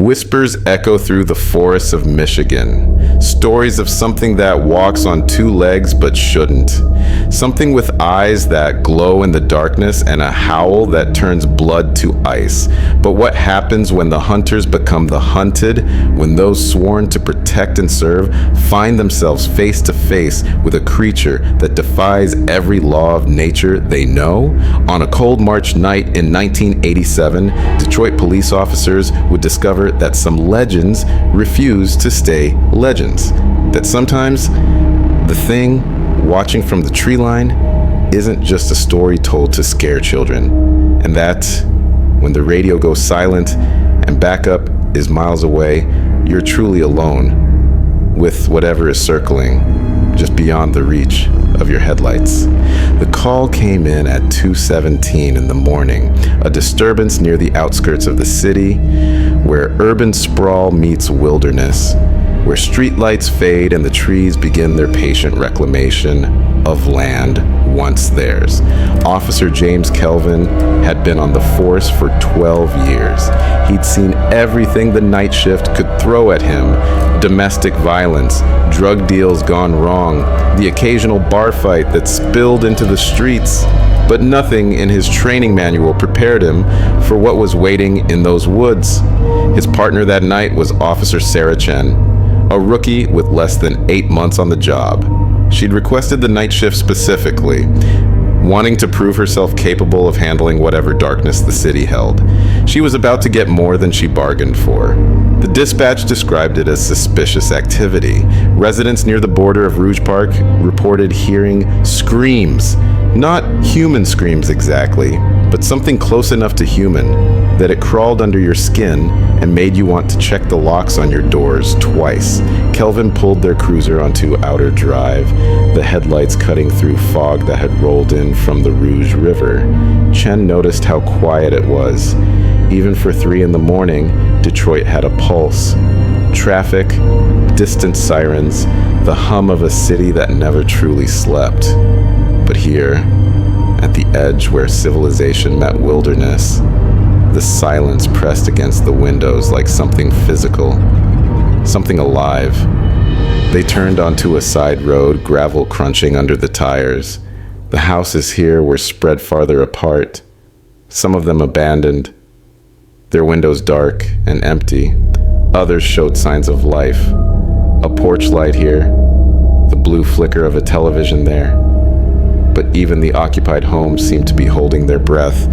Whispers echo through the forests of Michigan. Stories of something that walks on two legs but shouldn't. Something with eyes that glow in the darkness and a howl that turns blood to ice. But what happens when the hunters become the hunted? When those sworn to protect and serve find themselves face to face with a creature that defies every law of nature they know? On a cold March night in 1987, Detroit police officers would discover that some legends refuse to stay legends. That sometimes the thing watching from the tree line isn't just a story told to scare children. And that when the radio goes silent and backup is miles away, you're truly alone with whatever is circling just beyond the reach of your headlights. The call came in at 2:17 in the morning, a disturbance near the outskirts of the city, where urban sprawl meets wilderness, where streetlights fade and the trees begin their patient reclamation of land once theirs. Officer James Kelvin had been on the force for 12 years. He'd seen everything the night shift could throw at him: domestic violence, drug deals gone wrong, the occasional bar fight that spilled into the streets. But nothing in his training manual prepared him for what was waiting in those woods. His partner that night was Officer Sarah Chen, a rookie with less than 8 months on the job. She'd requested the night shift specifically, wanting to prove herself capable of handling whatever darkness the city held. She was about to get more than she bargained for. The dispatch described it as suspicious activity. Residents near the border of Rouge Park reported hearing screams. Not human screams exactly, but something close enough to human that it crawled under your skin and made you want to check the locks on your doors twice. Kelvin pulled their cruiser onto Outer Drive, the headlights cutting through fog that had rolled in from the Rouge River. Chen noticed how quiet it was. Even for 3 in the morning, Detroit had a pulse. Traffic, distant sirens, the hum of a city that never truly slept. But here, at the edge where civilization met wilderness, the silence pressed against the windows like something physical, something alive. They turned onto a side road, gravel crunching under the tires. The houses here were spread farther apart, some of them abandoned, their windows dark and empty. Others showed signs of life. A porch light here, the blue flicker of a television there. But even the occupied homes seemed to be holding their breath,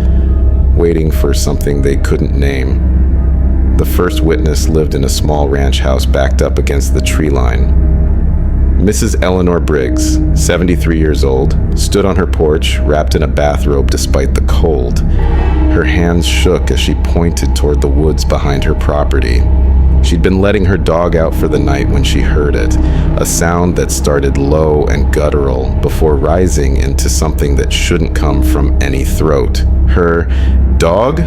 waiting for something they couldn't name. The first witness lived in a small ranch house backed up against the tree line. Mrs. Eleanor Briggs, 73 years old, stood on her porch, wrapped in a bathrobe despite the cold. Her hands shook as she pointed toward the woods behind her property. She'd been letting her dog out for the night when she heard it, a sound that started low and guttural before rising into something that shouldn't come from any throat. Her dog,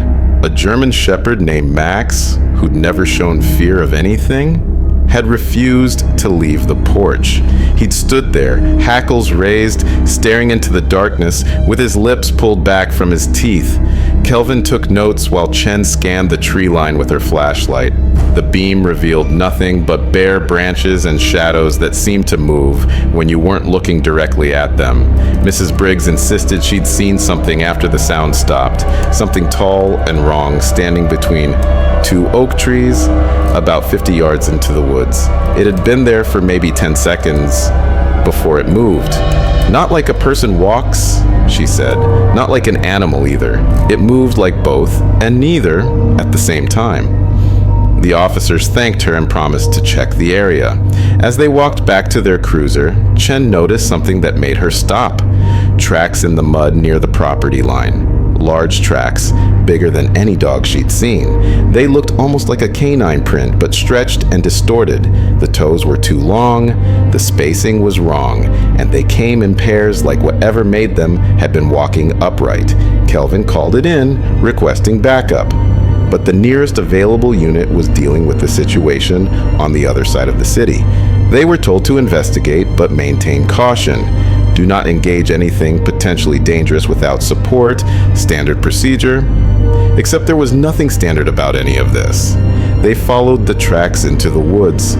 a German shepherd named Max, who'd never shown fear of anything, had refused to leave the porch. He'd stood there, hackles raised, staring into the darkness with his lips pulled back from his teeth. Kelvin took notes while Chen scanned the tree line with her flashlight. The beam revealed nothing but bare branches and shadows that seemed to move when you weren't looking directly at them. Mrs. Briggs insisted she'd seen something after the sound stopped, something tall and wrong standing between 2 oak trees about 50 yards into the woods. It had been there for maybe 10 seconds before it moved. Not like a person walks, she said. Not like an animal either. It moved like both and neither at the same time. The officers thanked her and promised to check the area. As they walked back to their cruiser, Chen noticed something that made her stop. Tracks in the mud near the property line. Large tracks, bigger than any dog she'd seen. They looked almost like a canine print, but stretched and distorted. The toes were too long, the spacing was wrong, and they came in pairs like whatever made them had been walking upright. Kelvin called it in, requesting backup. But the nearest available unit was dealing with the situation on the other side of the city. They were told to investigate, but maintain caution. Do not engage anything potentially dangerous without support, standard procedure. Except there was nothing standard about any of this. They followed the tracks into the woods.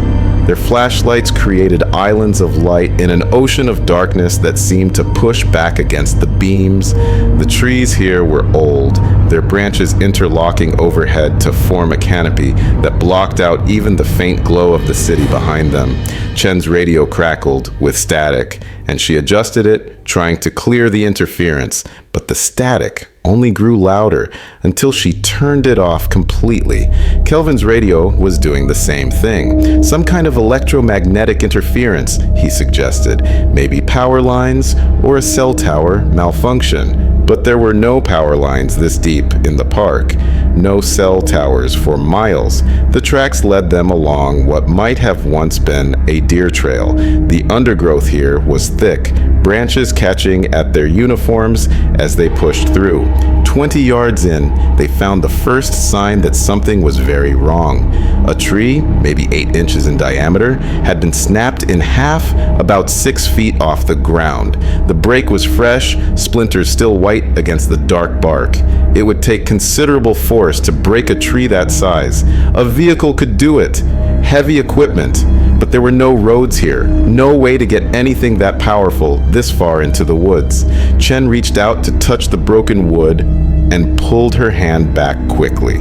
Their flashlights created islands of light in an ocean of darkness that seemed to push back against the beams. The trees here were old, their branches interlocking overhead to form a canopy that blocked out even the faint glow of the city behind them. Chen's radio crackled with static, and she adjusted it, trying to clear the interference, but the static only grew louder until she turned it off completely. Kelvin's radio was doing the same thing. Some kind of electromagnetic interference, he suggested. Maybe power lines or a cell tower malfunction. But there were no power lines this deep in the park. No cell towers for miles. The tracks led them along what might have once been a deer trail. The undergrowth here was thick, branches catching at their uniforms as they pushed through. 20 yards in, they found the first sign that something was very wrong. A tree, maybe 8 inches in diameter, had been snapped in half about 6 feet off the ground. The break was fresh, splinters still white against the dark bark. It would take considerable force to break a tree that size. A vehicle could do it. Heavy equipment. But there were no roads here, no way to get anything that powerful this far into the woods. Chen reached out to touch the broken wood and pulled her hand back quickly.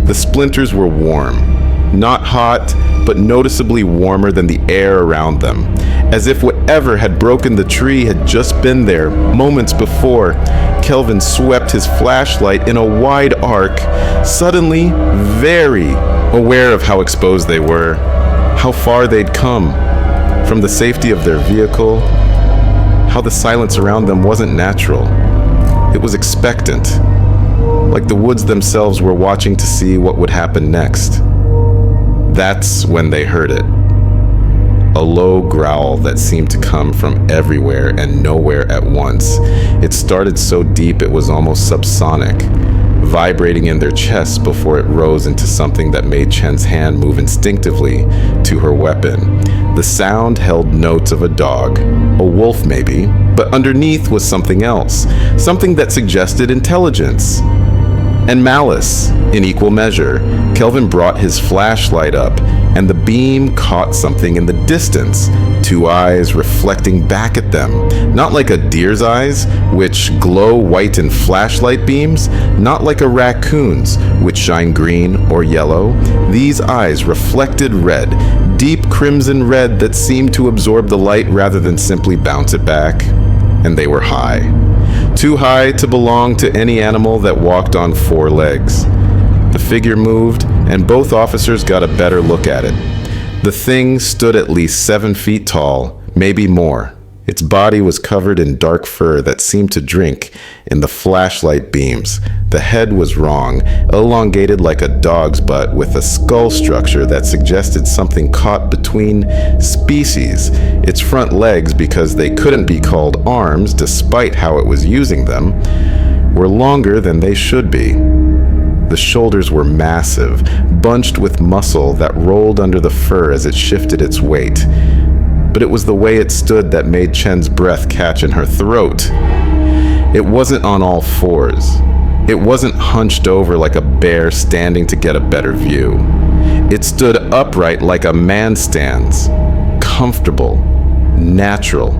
The splinters were warm, not hot, but noticeably warmer than the air around them, as if whatever had broken the tree had just been there moments before. Kelvin swept his flashlight in a wide arc, suddenly very aware of how exposed they were. How far they'd come from the safety of their vehicle, how the silence around them wasn't natural. It was expectant, like the woods themselves were watching to see what would happen next. That's when they heard it. A low growl that seemed to come from everywhere and nowhere at once. It started so deep it was almost subsonic, vibrating in their chests before it rose into something that made Chen's hand move instinctively to her weapon. The sound held notes of a dog, a wolf maybe, but underneath was something else, something that suggested intelligence and malice in equal measure. Kelvin brought his flashlight up, and the beam caught something in the distance. 2 eyes reflecting back at them. Not like a deer's eyes, which glow white in flashlight beams. Not like a raccoon's, which shine green or yellow. These eyes reflected red, deep crimson red that seemed to absorb the light rather than simply bounce it back. And they were high. Too high to belong to any animal that walked on 4 legs. The figure moved, and both officers got a better look at it. The thing stood at least 7 feet tall, maybe more. Its body was covered in dark fur that seemed to drink in the flashlight beams. The head was wrong, elongated like a dog's butt with a skull structure that suggested something caught between species. Its front legs, because they couldn't be called arms despite how it was using them, were longer than they should be. The shoulders were massive, bunched with muscle that rolled under the fur as it shifted its weight. But it was the way it stood that made Chen's breath catch in her throat. It wasn't on all fours. It wasn't hunched over like a bear standing to get a better view. It stood upright like a man stands, comfortable, natural,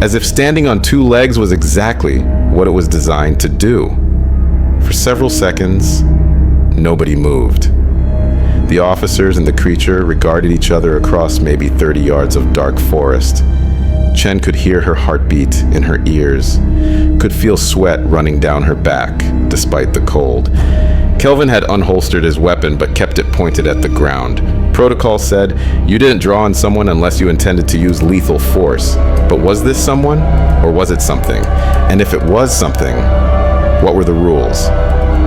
as if standing on 2 legs was exactly what it was designed to do. For several seconds, nobody moved. The officers and the creature regarded each other across maybe 30 yards of dark forest. Chen could hear her heartbeat in her ears, could feel sweat running down her back, despite the cold. Kelvin had unholstered his weapon but kept it pointed at the ground. Protocol said, you didn't draw on someone unless you intended to use lethal force. But was this someone, or was it something? And if it was something, what were the rules?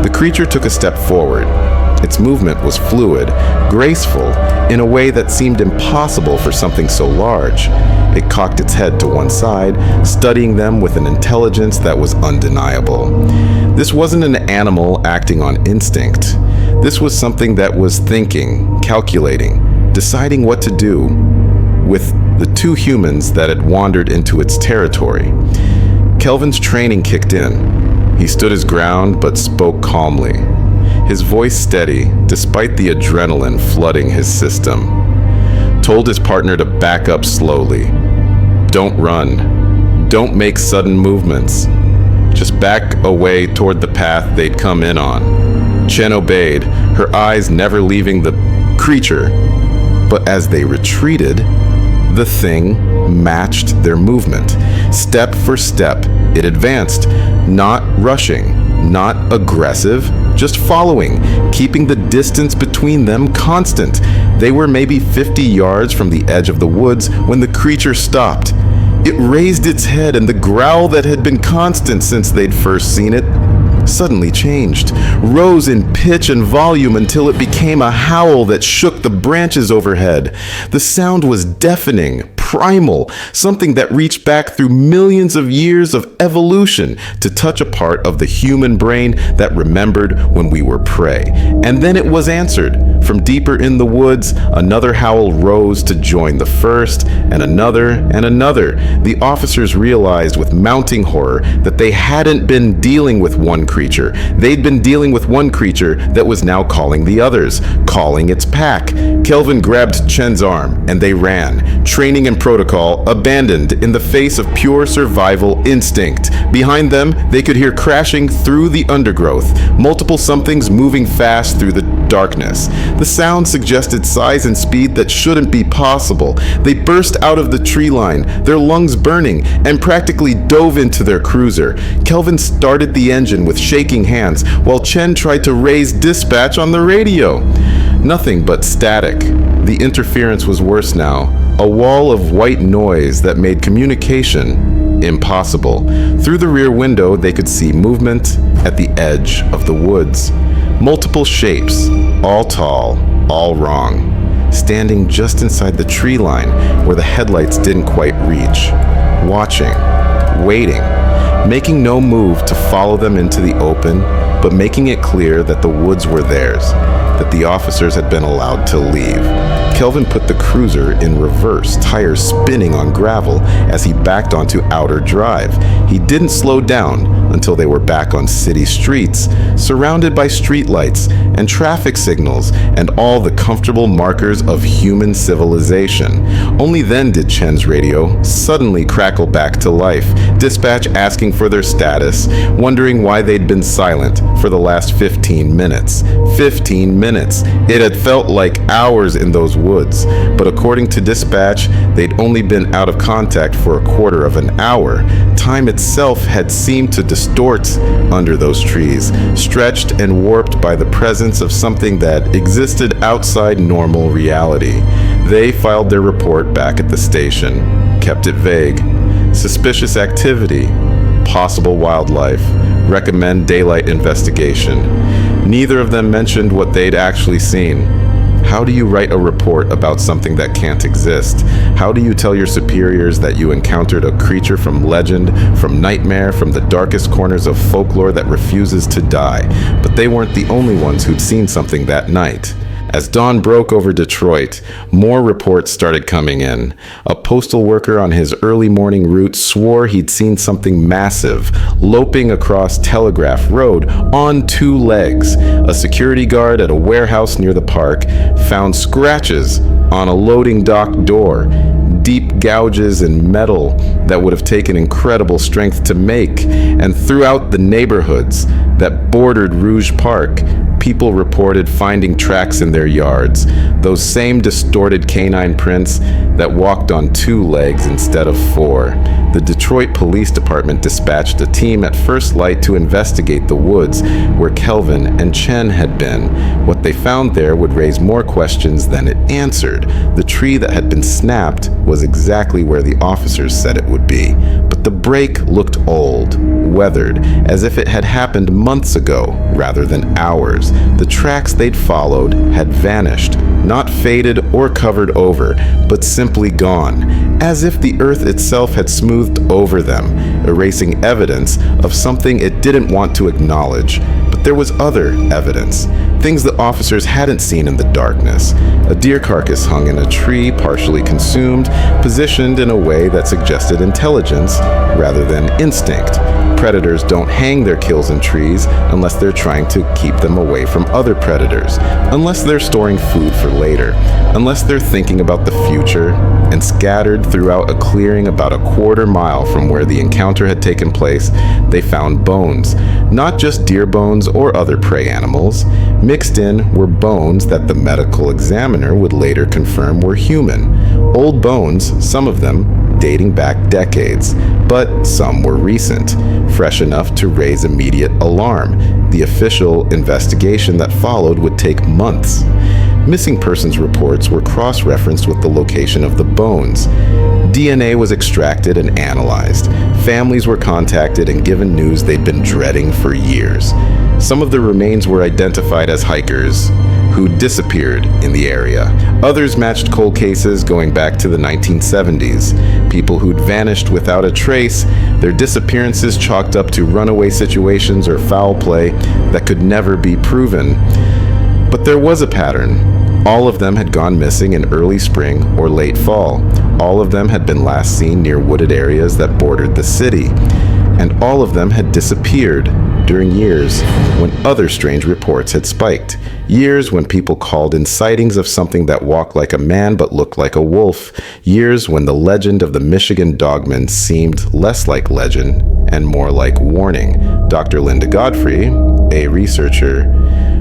The creature took a step forward. Its movement was fluid, graceful, in a way that seemed impossible for something so large. It cocked its head to one side, studying them with an intelligence that was undeniable. This wasn't an animal acting on instinct. This was something that was thinking, calculating, deciding what to do with the 2 humans that had wandered into its territory. Kelvin's training kicked in. He stood his ground but spoke calmly. his voice steady despite the adrenaline flooding his system. Told his partner to back up slowly. Don't run. Don't make sudden movements. Just back away toward the path they'd come in on. Chen obeyed, her eyes never leaving the creature. But as they retreated, the thing matched their movement. Step for step, it advanced, not rushing, not aggressive, just following, keeping the distance between them constant. They were maybe 50 yards from the edge of the woods when the creature stopped. It raised its head, and the growl that had been constant since they'd first seen it suddenly changed, rose in pitch and volume until it became a howl that shook the branches overhead. The sound was deafening, primal, something that reached back through millions of years of evolution to touch a part of the human brain that remembered when we were prey. And then it was answered. From deeper in the woods, another howl rose to join the first, and another and another. The officers realized with mounting horror that they hadn't been dealing with one creature. They'd been dealing with one creature that was now calling the others, calling its pack. Kelvin grabbed Chen's arm, and they ran. Training and protocol abandoned in the face of pure survival instinct. Behind them, they could hear crashing through the undergrowth, multiple somethings moving fast through the darkness. The sound suggested size and speed that shouldn't be possible. They burst out of the tree line, their lungs burning, and practically dove into their cruiser. Kelvin started the engine with shaking hands, while Chen tried to raise dispatch on the radio. Nothing but static. The interference was worse now, a wall of white noise that made communication impossible. Through the rear window, they could see movement at the edge of the woods. Multiple shapes, all tall, all wrong, standing just inside the tree line where the headlights didn't quite reach. Watching, waiting, making no move to follow them into the open, but making it clear that the woods were theirs, that the officers had been allowed to leave. Kelvin put the cruiser in reverse, tires spinning on gravel as he backed onto Outer Drive. He didn't slow down until they were back on city streets, surrounded by streetlights and traffic signals and all the comfortable markers of human civilization. Only then did Chen's radio suddenly crackle back to life, dispatch asking for their status, wondering why they'd been silent for the last 15 minutes. 15 minutes. It had felt like hours in those woods, but according to dispatch, they'd only been out of contact for a quarter of an hour. Time itself had seemed to distort under those trees, stretched and warped by the presence of something that existed outside normal reality. They filed their report back at the station, kept it vague. Suspicious activity, possible wildlife, recommend daylight investigation. Neither of them mentioned what they'd actually seen. How do you write a report about something that can't exist? How do you tell your superiors that you encountered a creature from legend, from nightmare, from the darkest corners of folklore that refuses to die? But they weren't the only ones who'd seen something that night. As dawn broke over Detroit, more reports started coming in. A postal worker on his early morning route swore he'd seen something massive, loping across Telegraph Road on 2 legs. A security guard at a warehouse near the park found scratches on a loading dock door, deep gouges in metal that would have taken incredible strength to make. And throughout the neighborhoods that bordered Rouge Park, people reported finding tracks in their yards, those same distorted canine prints that walked on 2 legs instead of 4. The Detroit Police Department dispatched a team at first light to investigate the woods where Kelvin and Chen had been. What they found there would raise more questions than it answered. The tree that had been snapped was exactly where the officers said it would be, but the break looked old, weathered, as if it had happened months ago rather than hours. The tracks they'd followed had vanished, not faded or covered over, but simply gone, as if the earth itself had smoothed over them, erasing evidence of something it didn't want to acknowledge. But But there was other evidence, things the officers hadn't seen in the darkness. A deer carcass hung in a tree, partially consumed, positioned in a way that suggested intelligence rather than instinct. Predators don't hang their kills in trees unless they're trying to keep them away from other predators, unless they're storing food for later, unless they're thinking about the future. And scattered throughout a clearing about a quarter-mile from where the encounter had taken place, they found bones. Not just deer bones or other prey animals. Mixed in were bones that the medical examiner would later confirm were human. Old bones, some of them dating back decades, but some were recent, fresh enough to raise immediate alarm. The official investigation that followed would take months. Missing persons reports were cross-referenced with the location of the bones. DNA was extracted and analyzed. Families were contacted and given news they'd been dreading for years. Some of the remains were identified as hikers who disappeared in the area. Others matched cold cases going back to the 1970s. People who'd vanished without a trace, their disappearances chalked up to runaway situations or foul play that could never be proven. But there was a pattern. All of them had gone missing in early spring or late fall. All of them had been last seen near wooded areas that bordered the city. And all of them had disappeared during years when other strange reports had spiked. Years when people called in sightings of something that walked like a man but looked like a wolf. Years when the legend of the Michigan Dogman seemed less like legend and more like warning. Dr. Linda Godfrey, a researcher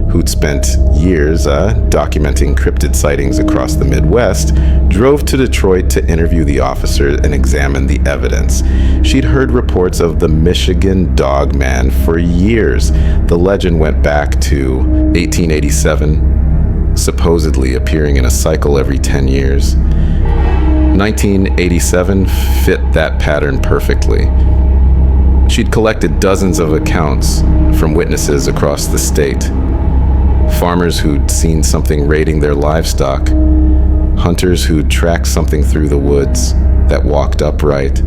who'd spent years documenting cryptid sightings across the Midwest, drove to Detroit to interview the officers and examine the evidence. She'd heard reports of the Michigan Dogman for years. The legend went back to 1887, supposedly appearing in a cycle every 10 years. 1987 fit that pattern perfectly. She'd collected dozens of accounts from witnesses across the state. Farmers who'd seen something raiding their livestock, hunters who'd tracked something through the woods that walked upright,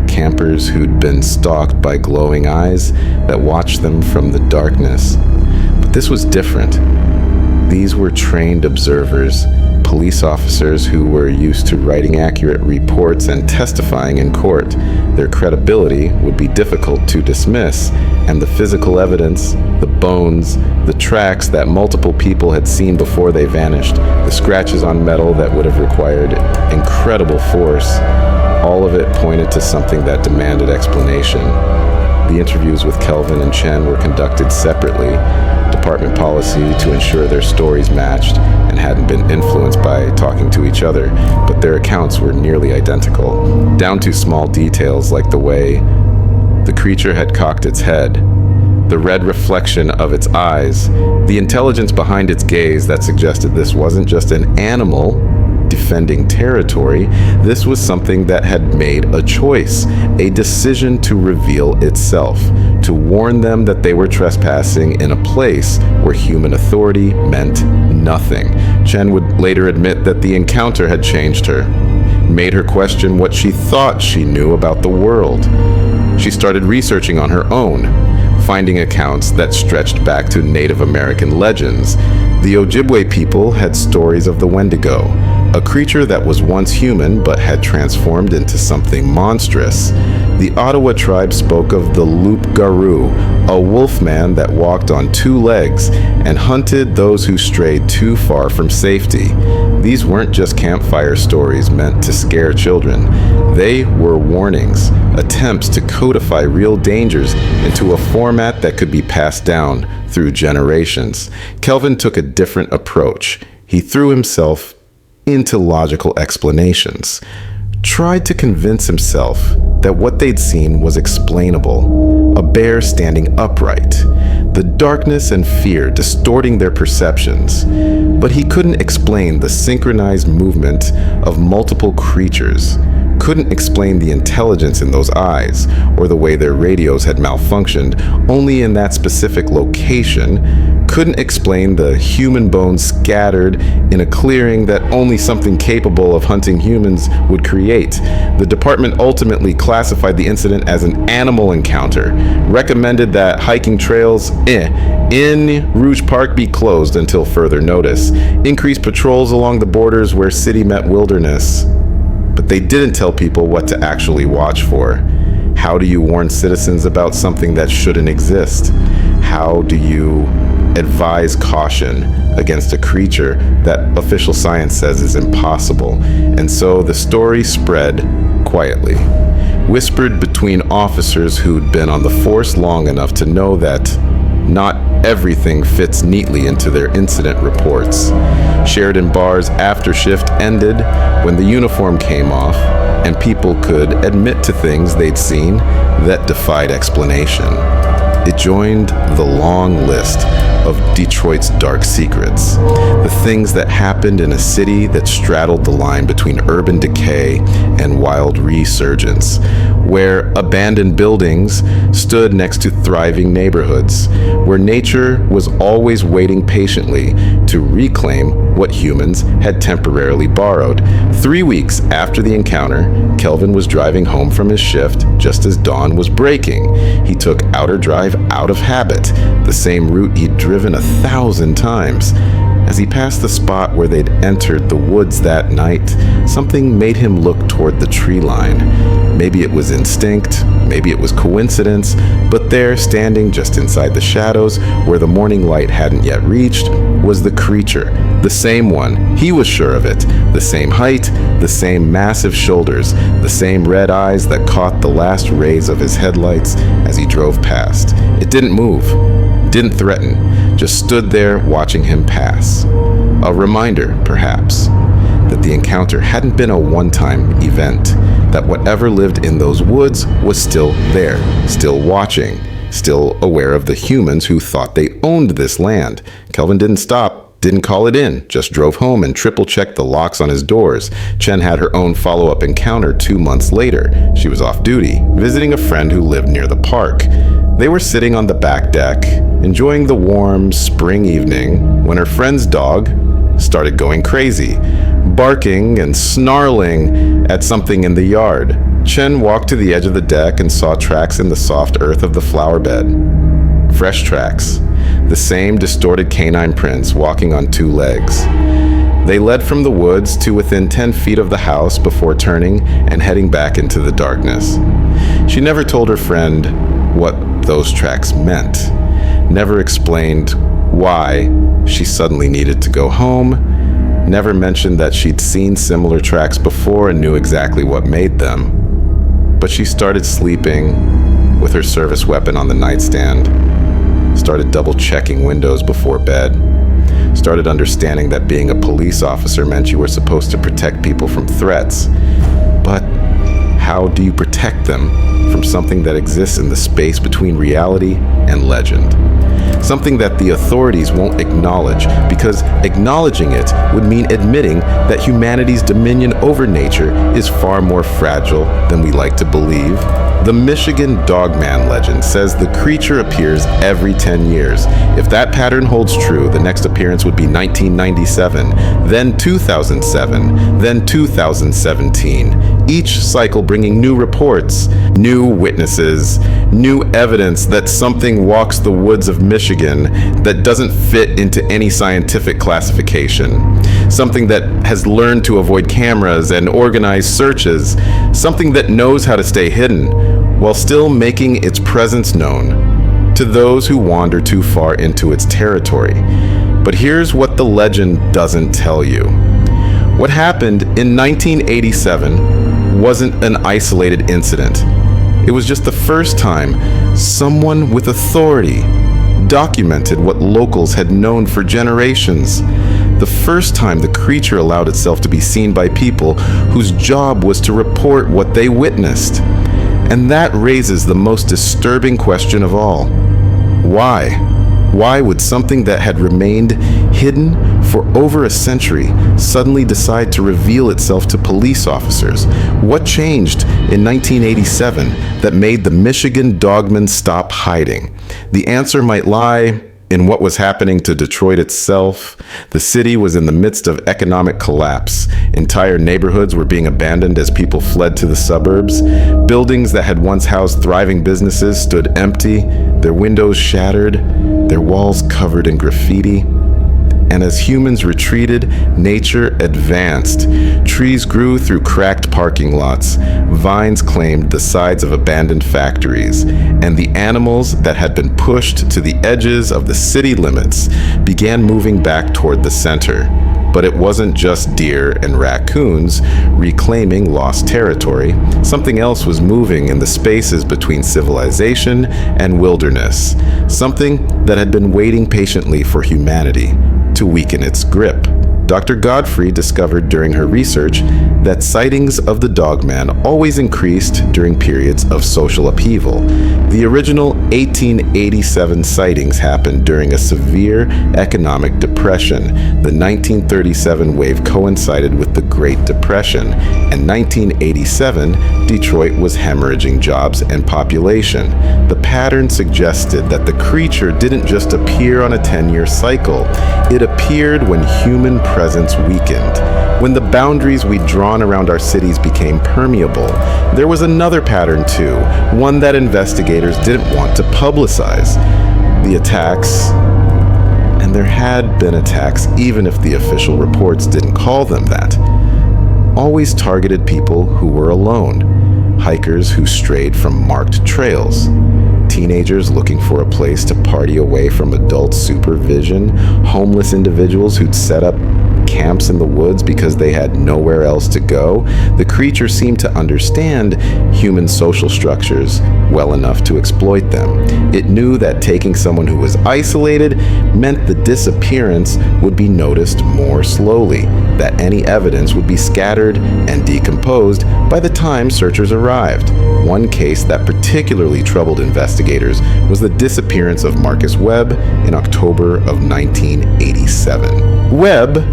campers who'd been stalked by glowing eyes that watched them from the darkness. But this was different. These were trained observers, police officers who were used to writing accurate reports and testifying in court. Their credibility would be difficult to dismiss, and the physical evidence, the bones, the tracks that multiple people had seen before they vanished, the scratches on metal that would have required incredible force, all of it pointed to something that demanded explanation. The interviews with Kelvin and Chen were conducted separately, department policy to ensure their stories matched and hadn't been influenced by talking to each other, but their accounts were nearly identical, down to small details like the way the creature had cocked its head, the red reflection of its eyes, the intelligence behind its gaze that suggested this wasn't just an animal defending territory. This was something that had made a choice, a decision to reveal itself, to warn them that they were trespassing in a place where human authority meant nothing. Chen would later admit that the encounter had changed her, made her question what she thought she knew about the world. She started researching on her own, finding accounts that stretched back to Native American legends. The Ojibwe people had stories of the Wendigo, a creature that was once human but had transformed into something monstrous. The Ottawa tribe spoke of the Loup-garou, a wolfman that walked on two legs and hunted those who strayed too far from safety. These weren't just campfire stories meant to scare children. They were warnings, attempts to codify real dangers into a format that could be passed down through generations. Kelvin took a different approach. He threw himself into logical explanations, tried to convince himself that what they'd seen was explainable. A bear standing upright, the darkness and fear distorting their perceptions. But he couldn't explain the synchronized movement of multiple creatures, couldn't explain the intelligence in those eyes or the way their radios had malfunctioned only in that specific location, couldn't explain the human bones scattered in a clearing that only something capable of hunting humans would create. The department ultimately classified the incident as an animal encounter, recommended that hiking trails in Rouge Park be closed until further notice, increased patrols along the borders where city met wilderness. But they didn't tell people what to actually watch for. How do you warn citizens about something that shouldn't exist? How do you advise caution against a creature that official science says is impossible? And so the story spread quietly, whispered between officers who'd been on the force long enough to know that not everything fits neatly into their incident reports. Shared in bars after shift ended, when the uniform came off, and people could admit to things they'd seen that defied explanation. It joined the long list of Detroit's dark secrets, the things that happened in a city that straddled the line between urban decay and wild resurgence, where abandoned buildings stood next to thriving neighborhoods, where nature was always waiting patiently to reclaim what humans had temporarily borrowed. 3 weeks after the encounter, Kelvin was driving home from his shift just as dawn was breaking. He took Outer Drive out of habit, the same route he'd driven 1,000 times. As he passed the spot where they'd entered the woods that night, something made him look toward the tree line. Maybe it was instinct, maybe it was coincidence, but there, standing just inside the shadows where the morning light hadn't yet reached, was the creature. The same one, he was sure of it. The same height, the same massive shoulders, the same red eyes that caught the last rays of his headlights as he drove past. It didn't move, didn't threaten, just stood there watching him pass. A reminder, perhaps, that the encounter hadn't been a one-time event, that whatever lived in those woods was still there, still watching, still aware of the humans who thought they owned this land. Kelvin didn't stop, didn't call it in, just drove home and triple-checked the locks on his doors. Chen had her own follow-up encounter 2 months later. She was off duty, visiting a friend who lived near the park. They were sitting on the back deck, enjoying the warm spring evening, when her friend's dog started going crazy, barking and snarling at something in the yard. Chen walked to the edge of the deck and saw tracks in the soft earth of the flower bed. Fresh tracks, the same distorted canine prints walking on 2 legs. They led from the woods to within 10 feet of the house before turning and heading back into the darkness. She never told her friend what those tracks meant, never explained why she suddenly needed to go home, never mentioned that she'd seen similar tracks before and knew exactly what made them. But she started sleeping with her service weapon on the nightstand, started double-checking windows before bed, started understanding that being a police officer meant you were supposed to protect people from threats. But how do you protect them from something that exists in the space between reality and legend? Something that the authorities won't acknowledge, because acknowledging it would mean admitting that humanity's dominion over nature is far more fragile than we like to believe. The Michigan Dogman legend says the creature appears every 10 years. If that pattern holds true, the next appearance would be 1997, then 2007, then 2017. Each cycle bringing new reports, new witnesses, new evidence that something walks the woods of Michigan that doesn't fit into any scientific classification. Something that has learned to avoid cameras and organize searches. Something that knows how to stay hidden while still making its presence known to those who wander too far into its territory. But here's what the legend doesn't tell you. What happened in 1987 wasn't an isolated incident. It was just the first time someone with authority documented what locals had known for generations. The first time the creature allowed itself to be seen by people whose job was to report what they witnessed. And that raises the most disturbing question of all. Why? Why would something that had remained hidden for over a century, suddenly decide to reveal itself to police officers? What changed in 1987 that made the Michigan Dogman stop hiding? The answer might lie in what was happening to Detroit itself. The city was in the midst of economic collapse. Entire neighborhoods were being abandoned as people fled to the suburbs. Buildings that had once housed thriving businesses stood empty, their windows shattered, their walls covered in graffiti. And as humans retreated, nature advanced. Trees grew through cracked parking lots. Vines claimed the sides of abandoned factories. And the animals that had been pushed to the edges of the city limits began moving back toward the center. But it wasn't just deer and raccoons reclaiming lost territory. Something else was moving in the spaces between civilization and wilderness. Something that had been waiting patiently for humanity to weaken its grip. Dr. Godfrey discovered during her research that sightings of the Dogman always increased during periods of social upheaval. The original 1887 sightings happened during a severe economic depression. The 1937 wave coincided with the Great Depression, and 1987, Detroit was hemorrhaging jobs and population. The pattern suggested that the creature didn't just appear on a 10-year cycle. It appeared when human presence weakened. When the boundaries we'd drawn around our cities became permeable, there was another pattern too, one that investigators didn't want to publicize. The attacks, and there had been attacks even if the official reports didn't call them that, always targeted people who were alone, hikers who strayed from marked trails, teenagers looking for a place to party away from adult supervision, homeless individuals who'd set up camps in the woods because they had nowhere else to go. The creature seemed to understand human social structures well enough to exploit them. It knew that taking someone who was isolated meant the disappearance would be noticed more slowly, that any evidence would be scattered and decomposed by the time searchers arrived. One case that particularly troubled investigators was the disappearance of Marcus Webb in October of 1987. Webb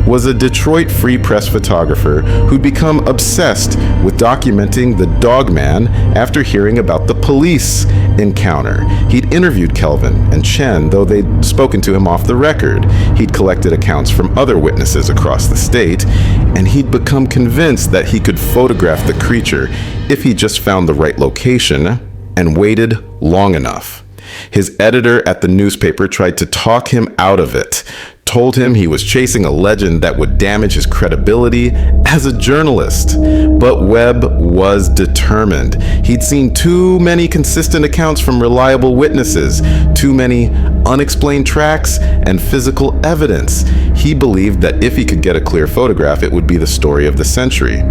was a Detroit Free Press photographer who'd become obsessed with documenting the Dogman after hearing about the police encounter. He'd interviewed Kelvin and Chen, though they'd spoken to him off the record. He'd collected accounts from other witnesses across the state, and he'd become convinced that he could photograph the creature if he just found the right location and waited long enough. His editor at the newspaper tried to talk him out of it, told him he was chasing a legend that would damage his credibility as a journalist. But Webb was determined. He'd seen too many consistent accounts from reliable witnesses, too many unexplained tracks and physical evidence. He believed that if he could get a clear photograph, it would be the story of the century.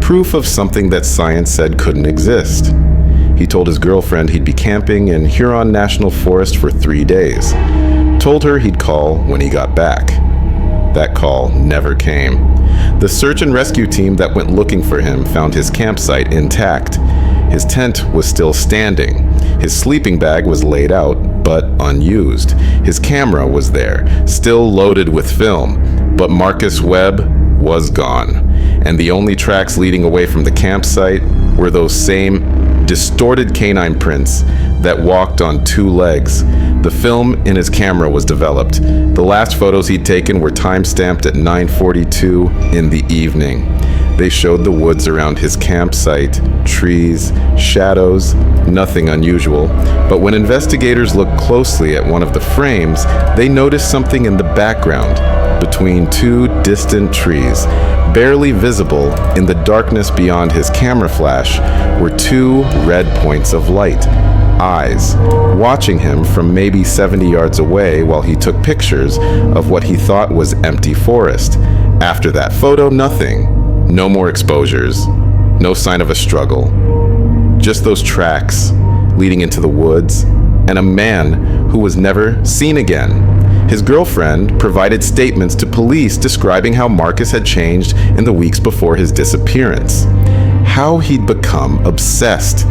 Proof of something that science said couldn't exist. He told his girlfriend he'd be camping in Huron National Forest for 3 days. Told her he'd call when he got back. That call never came. The search and rescue team that went looking for him found his campsite intact. His tent was still standing. His sleeping bag was laid out, but unused. His camera was there, still loaded with film, but Marcus Webb was gone. And the only tracks leading away from the campsite were those same distorted canine prints that walked on 2 legs. The film in his camera was developed. The last photos he'd taken were time-stamped at 9:42 in the evening. They showed the woods around his campsite, trees, shadows, nothing unusual. But when investigators looked closely at one of the frames, they noticed something in the background between 2 distant trees. Barely visible in the darkness beyond his camera flash were 2 red points of light. Eyes, watching him from maybe 70 yards away while he took pictures of what he thought was empty forest. After that photo, nothing. No more exposures. No sign of a struggle. Just those tracks leading into the woods, and a man who was never seen again. His girlfriend provided statements to police describing how Marcus had changed in the weeks before his disappearance. how he'd become obsessed,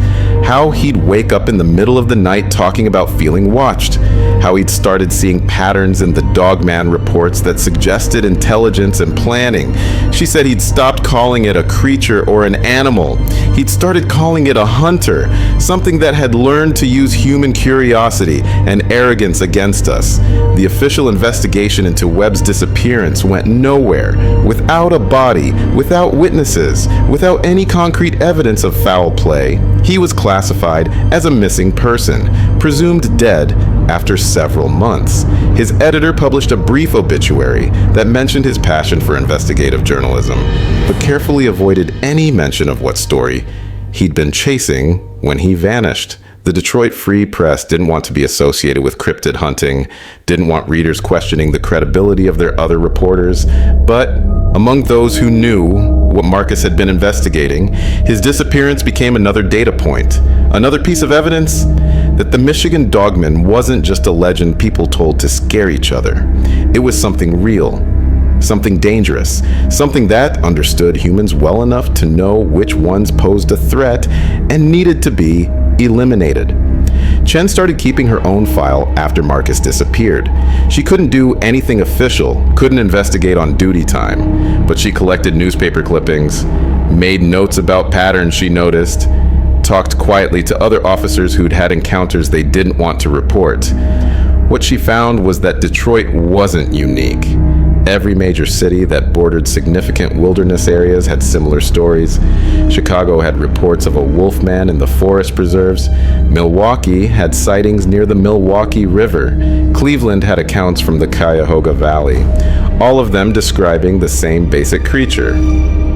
how he'd wake up in the middle of the night talking about feeling watched, how he'd started seeing patterns in the Dogman reports that suggested intelligence and planning. She said he'd stopped calling it a creature or an animal. He'd started calling it a hunter, something that had learned to use human curiosity and arrogance against us. The official investigation into Webb's disappearance went nowhere, without a body, without witnesses, without any concrete evidence of foul play. He was classified as a missing person, presumed dead after several months. His editor published a brief obituary that mentioned his passion for investigative journalism, but carefully avoided any mention of what story he'd been chasing when he vanished. The Detroit Free Press didn't want to be associated with cryptid hunting, didn't want readers questioning the credibility of their other reporters, but among those who knew what Marcus had been investigating, his disappearance became another data point, another piece of evidence that the Michigan Dogman wasn't just a legend people told to scare each other. It was something real, something dangerous, something that understood humans well enough to know which ones posed a threat and needed to be eliminated. Chen started keeping her own file after Marcus disappeared. She couldn't do anything official, couldn't investigate on duty time, but she collected newspaper clippings, made notes about patterns she noticed, talked quietly to other officers who'd had encounters they didn't want to report. What she found was that Detroit wasn't unique. Every major city that bordered significant wilderness areas had similar stories. Chicago had reports of a wolf man in the forest preserves. Milwaukee had sightings near the Milwaukee River. Cleveland had accounts from the Cuyahoga Valley, all of them describing the same basic creature: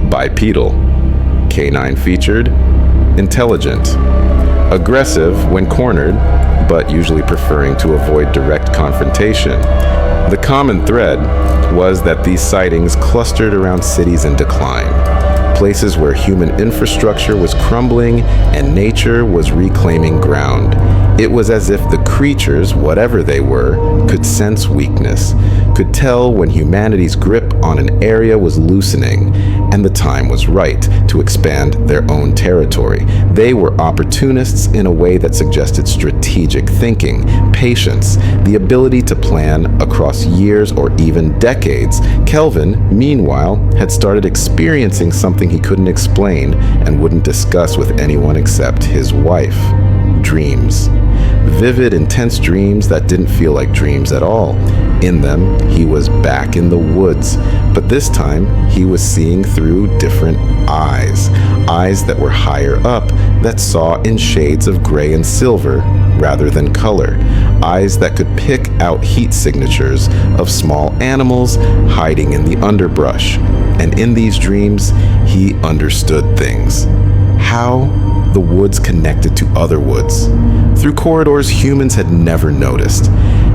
bipedal, canine featured, intelligent, aggressive when cornered, but usually preferring to avoid direct confrontation. The common thread was that these sightings clustered around cities in decline, places where human infrastructure was crumbling and nature was reclaiming ground. It was as if the creatures, whatever they were, could sense weakness, could tell when humanity's grip on an area was loosening, and the time was right to expand their own territory. They were opportunists in a way that suggested strategic thinking, patience, the ability to plan across years or even decades. Kelvin, meanwhile, had started experiencing something he couldn't explain and wouldn't discuss with anyone except his wife: dreams. Vivid, intense dreams that didn't feel like dreams at all. In them, he was back in the woods, but this time he was seeing through different eyes. Eyes that were higher up, that saw in shades of gray and silver rather than color. Eyes that could pick out heat signatures of small animals hiding in the underbrush. And in these dreams, he understood things. How the woods connected to other woods, through corridors humans had never noticed.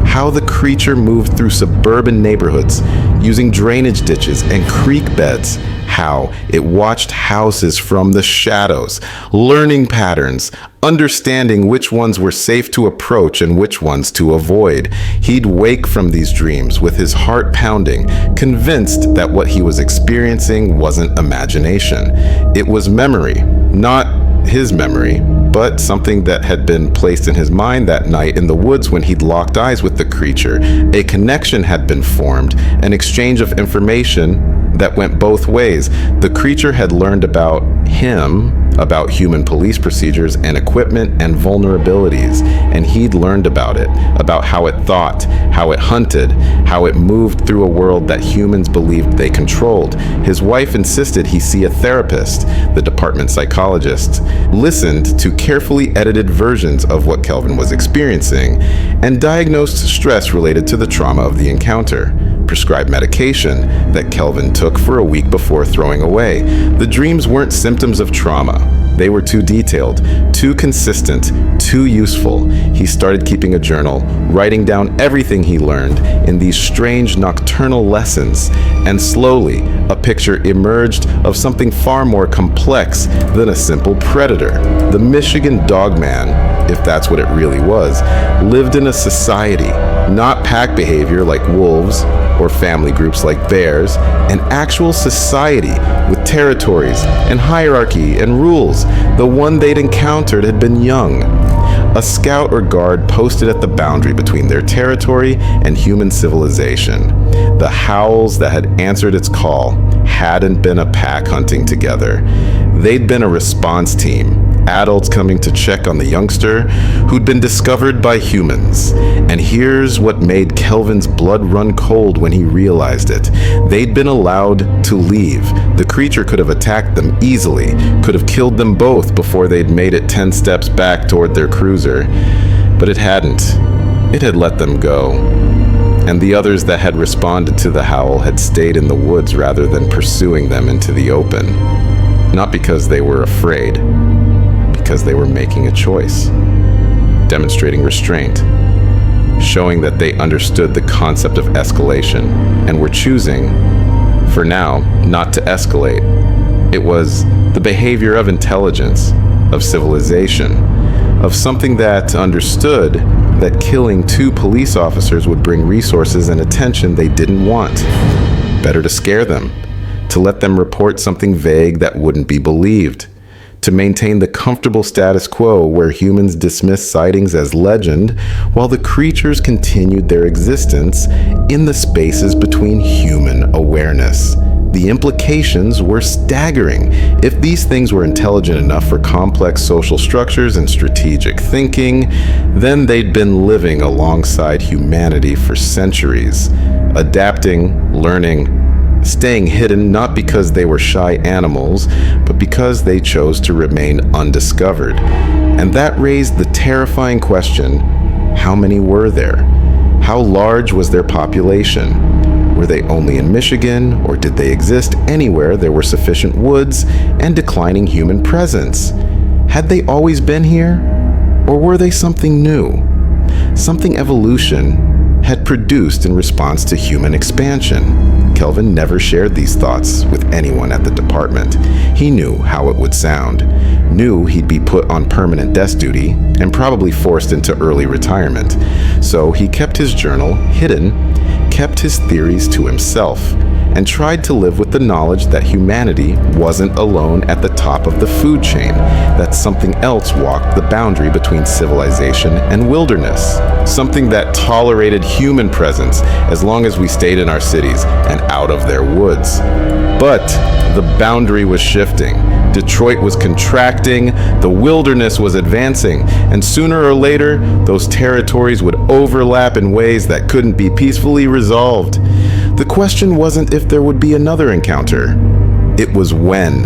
How the creature moved through suburban neighborhoods, using drainage ditches and creek beds. How it watched houses from the shadows, learning patterns, understanding which ones were safe to approach and which ones to avoid. He'd wake from these dreams with his heart pounding, convinced that what he was experiencing wasn't imagination. It was memory, not his memory, but something that had been placed in his mind that night in the woods when he'd locked eyes with the creature. A connection had been formed, an exchange of information that went both ways. The creature had learned about him, about human police procedures and equipment and vulnerabilities, and he'd learned about it, about how it thought, how it hunted, how it moved through a world that humans believed they controlled. His wife insisted he see a therapist. The department psychologist listened to carefully edited versions of what Kelvin was experiencing and diagnosed stress related to the trauma of the encounter, prescribed medication that Kelvin took for a week before throwing away. The dreams weren't symptoms of trauma. They were too detailed, too consistent, too useful. He started keeping a journal, writing down everything he learned in these strange nocturnal lessons, and slowly a picture emerged of something far more complex than a simple predator. The Michigan Dogman, if that's what it really was, lived in a society, not pack behavior like wolves or family groups like bears, an actual society with territories and hierarchy and rules. The one they'd encountered had been young. A scout or guard posted at the boundary between their territory and human civilization. The howls that had answered its call hadn't been a pack hunting together. They'd been a response team, adults coming to check on the youngster who'd been discovered by humans. And here's what made Kelvin's blood run cold when he realized it. They'd been allowed to leave. The creature could have attacked them easily, could have killed them both before they'd made it 10 steps back toward their cruiser. But it hadn't. It had let them go. And the others that had responded to the howl had stayed in the woods rather than pursuing them into the open. Not because they were afraid, because they were making a choice, demonstrating restraint, showing that they understood the concept of escalation and were choosing, for now, not to escalate. It was the behavior of intelligence, of civilization, of something that understood that killing 2 police officers would bring resources and attention they didn't want. Better to scare them, to let them report something vague that wouldn't be believed, to maintain the comfortable status quo where humans dismiss sightings as legend while the creatures continued their existence in the spaces between human awareness. The implications were staggering. If these things were intelligent enough for complex social structures and strategic thinking, then they'd been living alongside humanity for centuries, adapting, learning, staying hidden not because they were shy animals, but because they chose to remain undiscovered. And that raised the terrifying question, how many were there? How large was their population? Were they only in Michigan, or did they exist anywhere there were sufficient woods and declining human presence? Had they always been here? Or were they something new? Something evolution had produced in response to human expansion. Kelvin never shared these thoughts with anyone at the department. He knew how it would sound, knew he'd be put on permanent desk duty, and probably forced into early retirement. So he kept his journal hidden, kept his theories to himself, and tried to live with the knowledge that humanity wasn't alone at the top of the food chain, that something else walked the boundary between civilization and wilderness, something that tolerated human presence as long as we stayed in our cities and out of their woods. But the boundary was shifting. Detroit was contracting, the wilderness was advancing, and sooner or later, those territories would overlap in ways that couldn't be peacefully resolved. The question wasn't if there would be another encounter. It was when,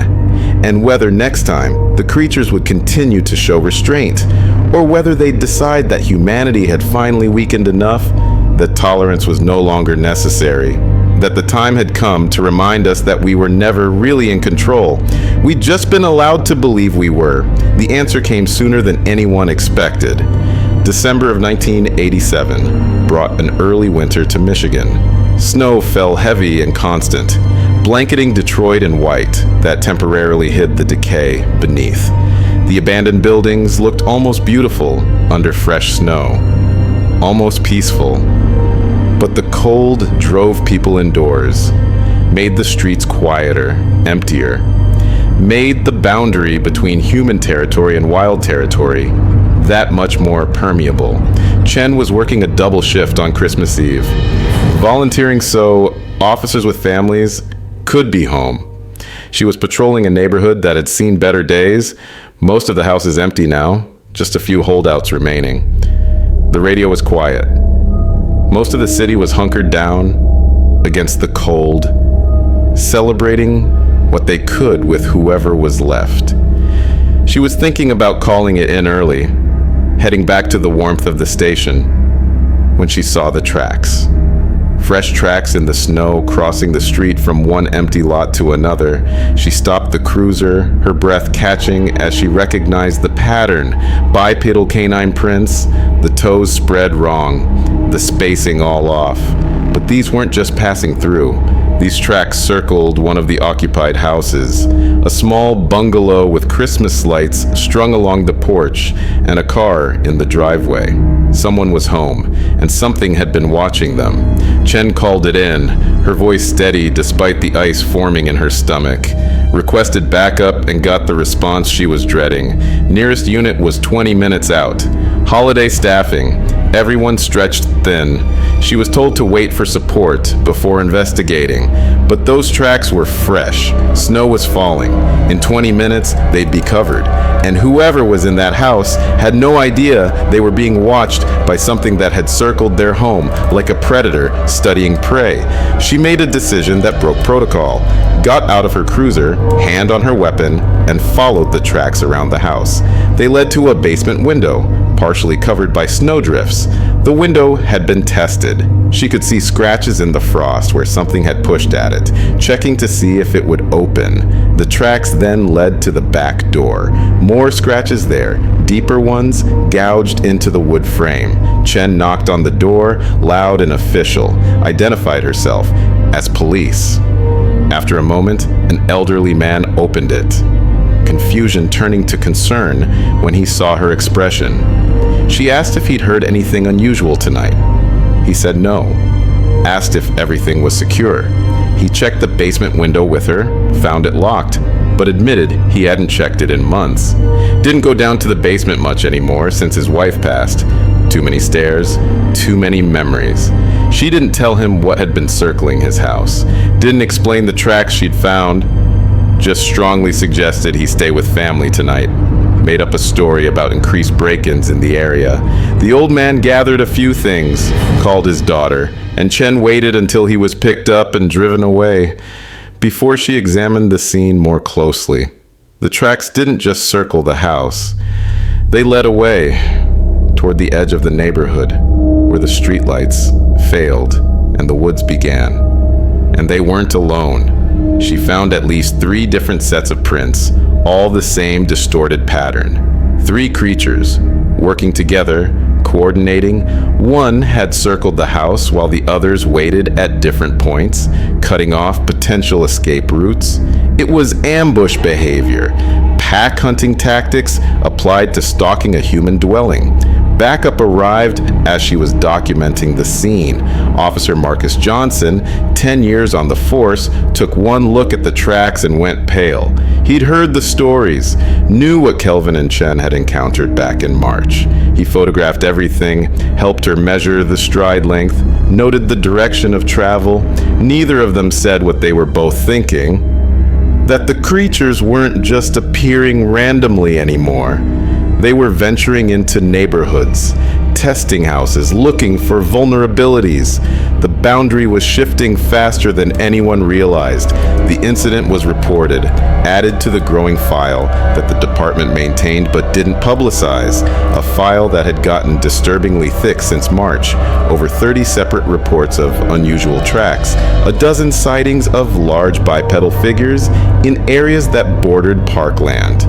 and whether next time the creatures would continue to show restraint, or whether they'd decide that humanity had finally weakened enough that tolerance was no longer necessary, that the time had come to remind us that we were never really in control. We'd just been allowed to believe we were. The answer came sooner than anyone expected. December of 1987 brought an early winter to Michigan. Snow fell heavy and constant, blanketing Detroit in white that temporarily hid the decay beneath. The abandoned buildings looked almost beautiful under fresh snow, almost peaceful. But the cold drove people indoors, made the streets quieter, emptier, made the boundary between human territory and wild territory that much more permeable. Chen was working a double shift on Christmas Eve, volunteering so officers with families could be home. She was patrolling a neighborhood that had seen better days. Most of the house is empty now, just a few holdouts remaining. The radio was quiet. Most of the city was hunkered down against the cold, celebrating what they could with whoever was left. She was thinking about calling it in early, heading back to the warmth of the station, when she saw the tracks. Fresh tracks in the snow crossing the street from one empty lot to another. She stopped the cruiser, her breath catching as she recognized the pattern. Bipedal canine prints, the toes spread wrong, the spacing all off. But these weren't just passing through. These tracks circled one of the occupied houses, a small bungalow with Christmas lights strung along the porch and a car in the driveway. Someone was home, and something had been watching them. Chen called it in, her voice steady despite the ice forming in her stomach. Requested backup and got the response she was dreading. Nearest unit was 20 minutes out. Holiday staffing. Everyone stretched thin. She was told to wait for support before investigating, but those tracks were fresh. Snow was falling. In 20 minutes, they'd be covered. And whoever was in that house had no idea they were being watched by something that had circled their home like a predator studying prey. She made a decision that broke protocol, got out of her cruiser, hand on her weapon, and followed the tracks around the house. They led to a basement window, partially covered by snowdrifts. The window had been tested. She could see scratches in the frost where something had pushed at it, checking to see if it would open. The tracks then led to the back door. More scratches there, deeper ones gouged into the wood frame. Chen knocked on the door, loud and official, identified herself as police. After a moment, an elderly man opened it, confusion turning to concern when he saw her expression. She asked if he'd heard anything unusual tonight. He said no. Asked if everything was secure. He checked the basement window with her, found it locked, but admitted he hadn't checked it in months. Didn't go down to the basement much anymore since his wife passed. Too many stairs, too many memories. She didn't tell him what had been circling his house. Didn't explain the tracks she'd found. Just strongly suggested he stay with family tonight. Made up a story about increased break-ins in the area. The old man gathered a few things, called his daughter, and Chen waited until he was picked up and driven away before she examined the scene more closely. The tracks didn't just circle the house. They led away toward the edge of the neighborhood where the streetlights failed and the woods began. And they weren't alone. She found at least 3 different sets of prints, all the same distorted pattern. 3 creatures, working together, coordinating. One had circled the house while the others waited at different points, cutting off potential escape routes. It was ambush behavior, pack hunting tactics applied to stalking a human dwelling. Backup arrived as she was documenting the scene. Officer Marcus Johnson, 10 years on the force, took one look at the tracks and went pale. He'd heard the stories, knew what Kelvin and Chen had encountered back in March. He photographed everything, helped her measure the stride length, noted the direction of travel. Neither of them said what they were both thinking, that the creatures weren't just appearing randomly anymore. They were venturing into neighborhoods, testing houses, looking for vulnerabilities. The boundary was shifting faster than anyone realized. The incident was reported, added to the growing file that the department maintained but didn't publicize, a file that had gotten disturbingly thick since March. Over 30 separate reports of unusual tracks, a dozen sightings of large bipedal figures in areas that bordered parkland.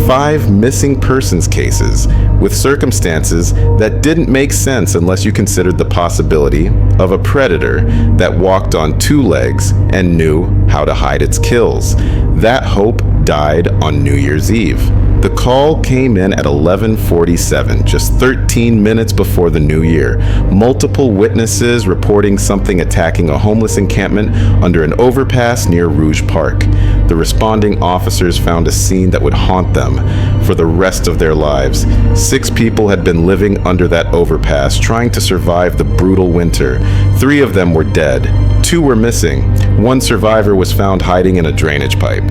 5 missing persons cases with circumstances that didn't make sense unless you considered the possibility of a predator that walked on 2 legs and knew how to hide its kills. That hope died on New Year's Eve. The call came in at 11:47, just 13 minutes before the new year. Multiple witnesses reporting something attacking a homeless encampment under an overpass near Rouge Park. The responding officers found a scene that would haunt them for the rest of their lives. 6 people had been living under that overpass, trying to survive the brutal winter. 3 of them were dead. 2 were missing. 1 survivor was found hiding in a drainage pipe.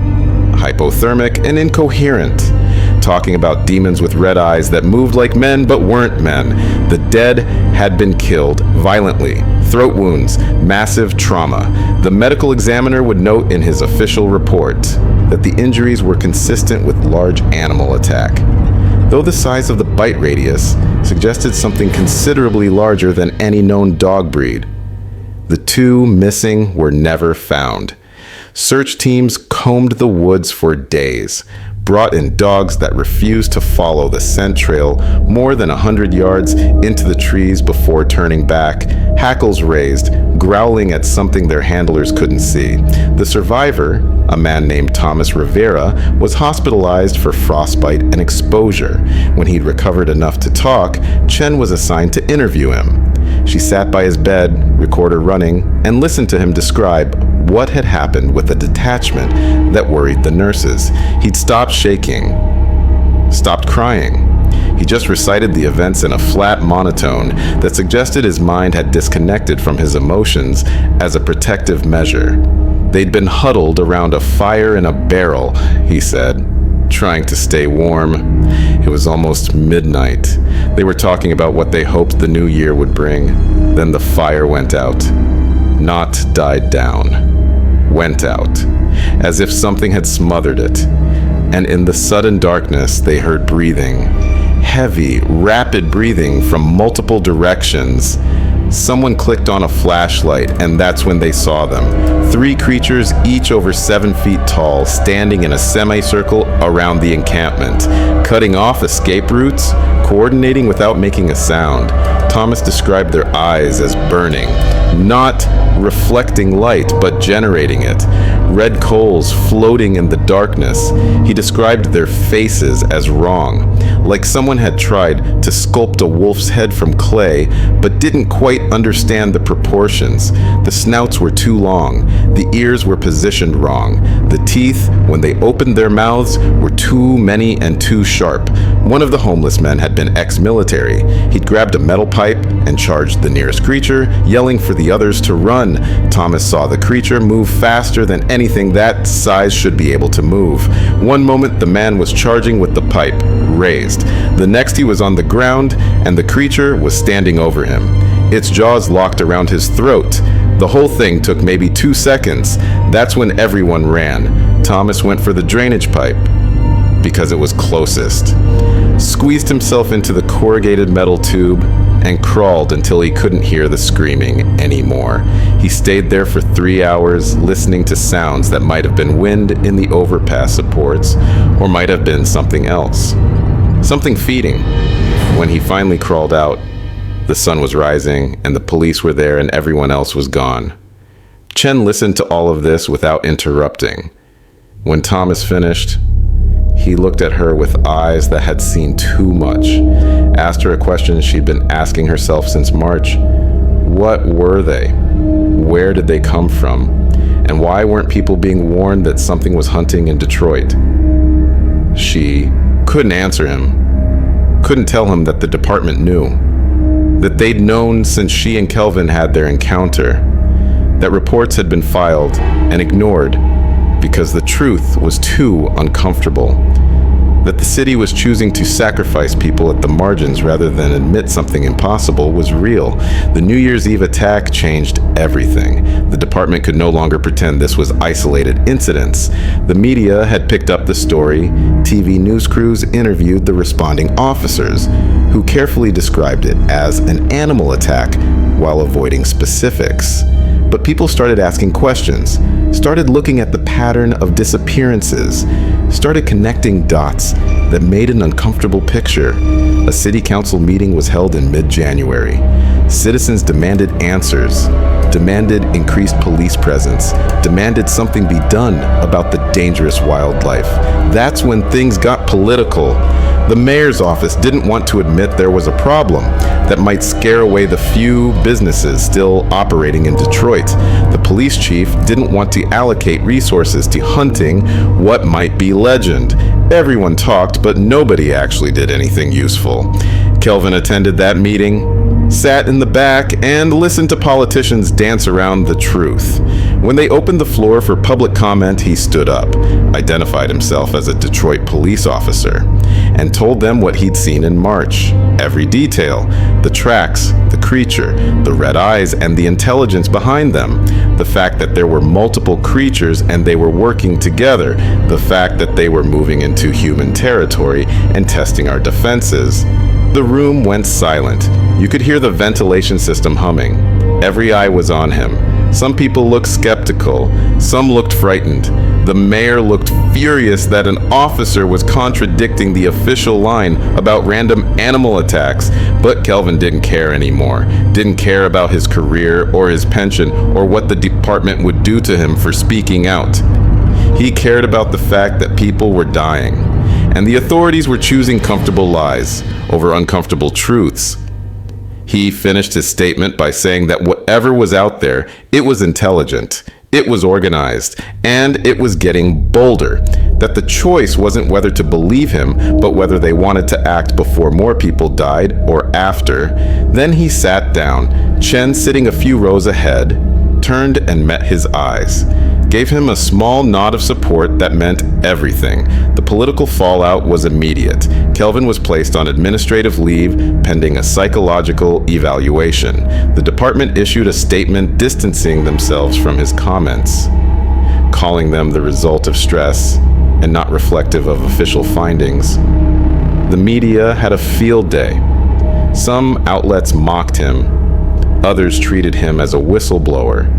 Hypothermic and incoherent, talking about demons with red eyes that moved like men but weren't men. The dead had been killed violently, throat wounds, massive trauma. The medical examiner would note in his official report that the injuries were consistent with large animal attack, though the size of the bite radius suggested something considerably larger than any known dog breed. The 2 missing were never found. Search teams combed the woods for days. brought in dogs that refused to follow the scent trail more than 100 yards into the trees before turning back, hackles raised, growling at something their handlers couldn't see. The survivor, a man named Thomas Rivera, was hospitalized for frostbite and exposure. When he'd recovered enough to talk, Chen was assigned to interview him. She sat by his bed, recorder running, and listened to him describe what had happened with a detachment that worried the nurses. He'd stopped shaking, stopped crying. He just recited the events in a flat monotone that suggested his mind had disconnected from his emotions as a protective measure. They'd been huddled around a fire in a barrel, he said, trying to stay warm. It was almost midnight. They were talking about what they hoped the new year would bring. Then the fire went out. Not died down. Went out. As if something had smothered it. And in the sudden darkness, they heard breathing. Heavy, rapid breathing from multiple directions. Someone clicked on a flashlight, and that's when they saw them. 3 creatures, each over 7 feet tall, standing in a semicircle around the encampment, cutting off escape routes, coordinating without making a sound. Thomas described their eyes as burning, not reflecting light, but generating it. Red coals floating in the darkness. He described their faces as wrong, like someone had tried to sculpt a wolf's head from clay, but didn't quite understand the proportions. The snouts were too long. The ears were positioned wrong. The teeth, when they opened their mouths, were too many and too sharp. One of the homeless men had been ex-military. He'd grabbed a metal pipe and charged the nearest creature, yelling for the others to run. Thomas saw the creature move faster than anything that size should be able to move. One moment the man was charging with the pipe, raised. The next he was on the ground, and the creature was standing over him. Its jaws locked around his throat. The whole thing took maybe 2 seconds. That's when everyone ran. Thomas went for the drainage pipe, because it was closest. Squeezed himself into the corrugated metal tube and crawled until he couldn't hear the screaming anymore. He stayed there for 3 hours, listening to sounds that might have been wind in the overpass supports, or might have been something else. Something feeding. When he finally crawled out, the sun was rising, and the police were there, and everyone else was gone. Chen listened to all of this without interrupting. When Thomas finished, he looked at her with eyes that had seen too much, asked her a question she'd been asking herself since March. What were they? Where did they come from? And why weren't people being warned that something was hunting in Detroit? She couldn't answer him, couldn't tell him that the department knew, that they'd known since she and Kelvin had their encounter, that reports had been filed and ignored because the truth was too uncomfortable, that the city was choosing to sacrifice people at the margins rather than admit something impossible was real. The New Year's Eve attack changed everything. The department could no longer pretend this was isolated incidents. The media had picked up the story. TV news crews interviewed the responding officers, who carefully described it as an animal attack while avoiding specifics. But people started asking questions, started looking at the pattern of disappearances, started connecting dots that made an uncomfortable picture. A city council meeting was held in mid-January. Citizens demanded answers, demanded increased police presence, demanded something be done about the dangerous wildlife. That's when things got political. The mayor's office didn't want to admit there was a problem that might scare away the few businesses still operating in Detroit. The police chief didn't want to allocate resources to hunting what might be legend. Everyone talked, but nobody actually did anything useful. Kelvin attended that meeting, sat in the back, and listened to politicians dance around the truth. When they opened the floor for public comment, he stood up, identified himself as a Detroit police officer, and told them what he'd seen in March. Every detail, the tracks, the creature, the red eyes, and the intelligence behind them. The fact that there were multiple creatures and they were working together. The fact that they were moving into human territory and testing our defenses. The room went silent. You could hear the ventilation system humming. Every eye was on him. Some people looked skeptical. Some looked frightened. The mayor looked furious that an officer was contradicting the official line about random animal attacks, but Kelvin didn't care anymore. Didn't care about his career or his pension or what the department would do to him for speaking out. He cared about the fact that people were dying, and the authorities were choosing comfortable lies over uncomfortable truths. He finished his statement by saying that whatever was out there, it was intelligent, it was organized, and it was getting bolder. That the choice wasn't whether to believe him, but whether they wanted to act before more people died or after. Then he sat down. Chen, sitting a few rows ahead, turned and met his eyes. Gave him a small nod of support that meant everything. The political fallout was immediate. Kelvin was placed on administrative leave pending a psychological evaluation. The department issued a statement distancing themselves from his comments, calling them the result of stress and not reflective of official findings. The media had a field day. Some outlets mocked him. Others treated him as a whistleblower.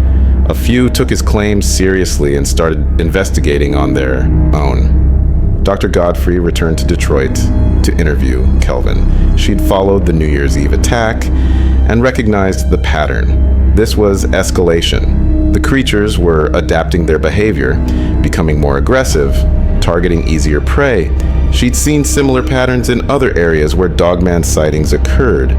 A few took his claims seriously and started investigating on their own. Dr. Godfrey returned to Detroit to interview Kelvin. She'd followed the New Year's Eve attack and recognized the pattern. This was escalation. The creatures were adapting their behavior, becoming more aggressive, targeting easier prey. She'd seen similar patterns in other areas where Dogman sightings occurred.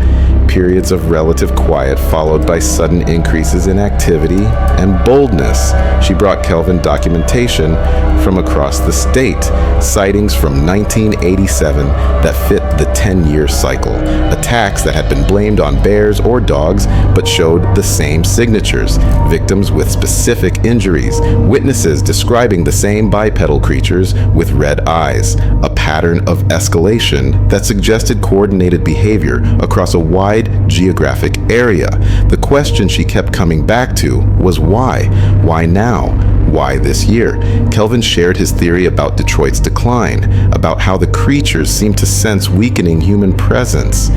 Periods of relative quiet followed by sudden increases in activity and boldness. She brought Kelvin documentation from across the state, sightings from 1987 that fit the 10-year cycle, attacks that had been blamed on bears or dogs but showed the same signatures, victims with specific injuries, witnesses describing the same bipedal creatures with red eyes, a pattern of escalation that suggested coordinated behavior across a wide geographic area. The question she kept coming back to was why? Why now? Why this year? Kelvin shared his theory about Detroit's decline, about how the creatures seemed to sense weakening human presence.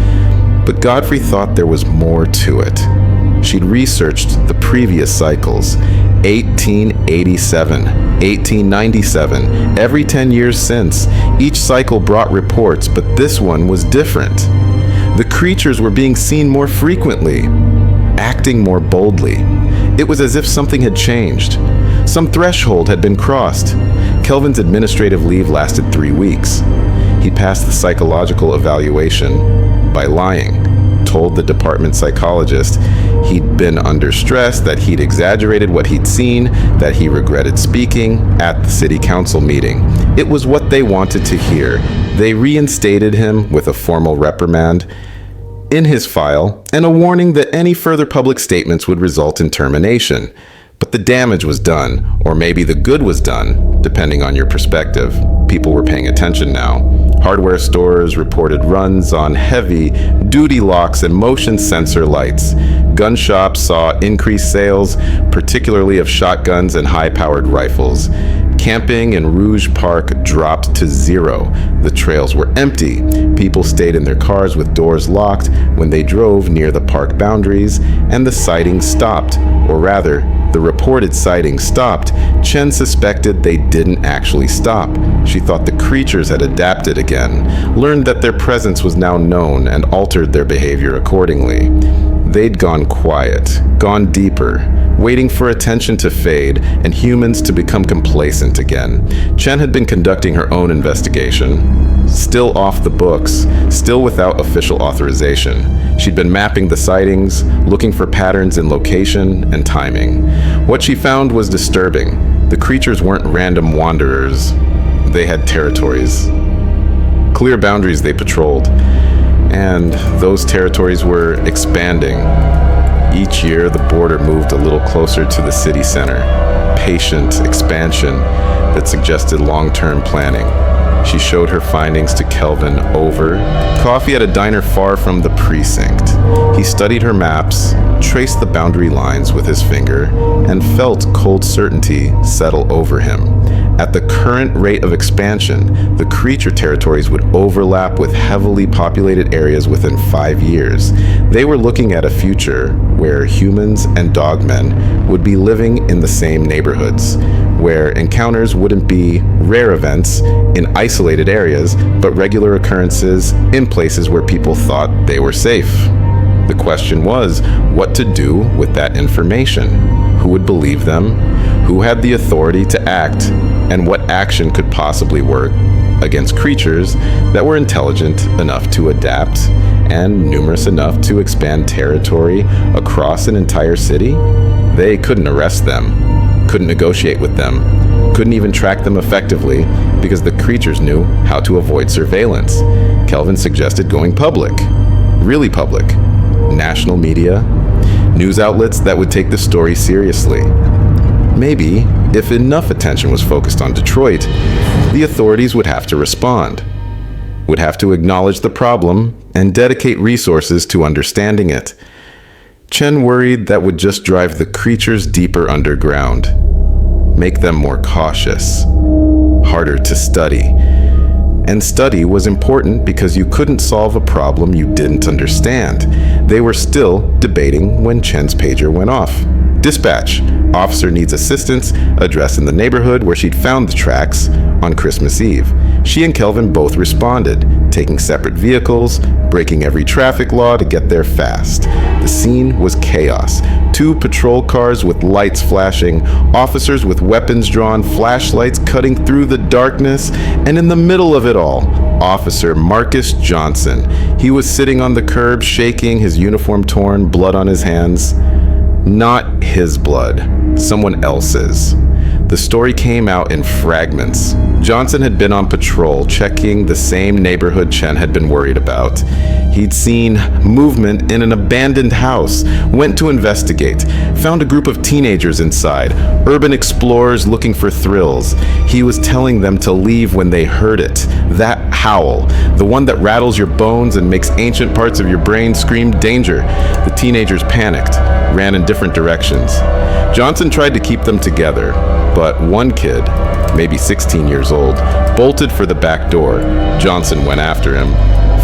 But Godfrey thought there was more to it. She'd researched the previous cycles, 1887, 1897, every 10 years since. Each cycle brought reports, but this one was different. The creatures were being seen more frequently, acting more boldly. It was as if something had changed. Some threshold had been crossed. Kelvin's administrative leave lasted 3 weeks. He passed the psychological evaluation by lying, told the department psychologist he'd been under stress, that he'd exaggerated what he'd seen, that he regretted speaking at the city council meeting. It was what they wanted to hear. They reinstated him with a formal reprimand in his file and a warning that any further public statements would result in termination. But the damage was done, or maybe the good was done, depending on your perspective. People were paying attention now. Hardware stores reported runs on heavy-duty locks and motion sensor lights. Gun shops saw increased sales, particularly of shotguns and high-powered rifles. Camping in Rouge Park dropped to 0. The trails were empty. People stayed in their cars with doors locked when they drove near the park boundaries, and the sightings stopped, or rather, the reported sightings stopped. Chen suspected they didn't actually stop. She thought the creatures had adapted again, learned that their presence was now known, and altered their behavior accordingly. They'd gone quiet, gone deeper, waiting for attention to fade and humans to become complacent again. Chen had been conducting her own investigation, still off the books, still without official authorization. She'd been mapping the sightings, looking for patterns in location and timing. What she found was disturbing. The creatures weren't random wanderers. They had territories, clear boundaries they patrolled, and those territories were expanding. Each year, the border moved a little closer to the city center. Patient expansion that suggested long-term planning. She showed her findings to Kelvin over coffee at a diner far from the precinct. He studied her maps, traced the boundary lines with his finger, and felt cold certainty settle over him. At the current rate of expansion, the creature territories would overlap with heavily populated areas within 5 years. They were looking at a future where humans and dogmen would be living in the same neighborhoods, where encounters wouldn't be rare events in isolated areas, but regular occurrences in places where people thought they were safe. The question was, what to do with that information? Who would believe them? Who had the authority to act? And what action could possibly work against creatures that were intelligent enough to adapt and numerous enough to expand territory across an entire city? They couldn't arrest them, couldn't negotiate with them, couldn't even track them effectively because the creatures knew how to avoid surveillance. Kelvin suggested going public, really public. National media, news outlets that would take the story seriously. Maybe, if enough attention was focused on Detroit, the authorities would have to respond, would have to acknowledge the problem and dedicate resources to understanding it. Chen worried that would just drive the creatures deeper underground, make them more cautious, harder to study. And study was important because you couldn't solve a problem you didn't understand. They were still debating when Chen's pager went off. Dispatch, officer needs assistance, address in the neighborhood where she'd found the tracks on Christmas Eve. She and Kelvin both responded, taking separate vehicles, breaking every traffic law to get there fast. The scene was chaos. 2 patrol cars with lights flashing, officers with weapons drawn, flashlights cutting through the darkness, and in the middle of it all, Officer Marcus Johnson. He was sitting on the curb, shaking, his uniform torn, blood on his hands. Not his blood, someone else's. The story came out in fragments. Johnson had been on patrol, checking the same neighborhood Chen had been worried about. He'd seen movement in an abandoned house, went to investigate, found a group of teenagers inside, urban explorers looking for thrills. He was telling them to leave when they heard it. That howl, the one that rattles your bones and makes ancient parts of your brain scream danger. The teenagers panicked, ran in different directions. Johnson tried to keep them together, but one kid, maybe 16 years old, bolted for the back door. Johnson went after him,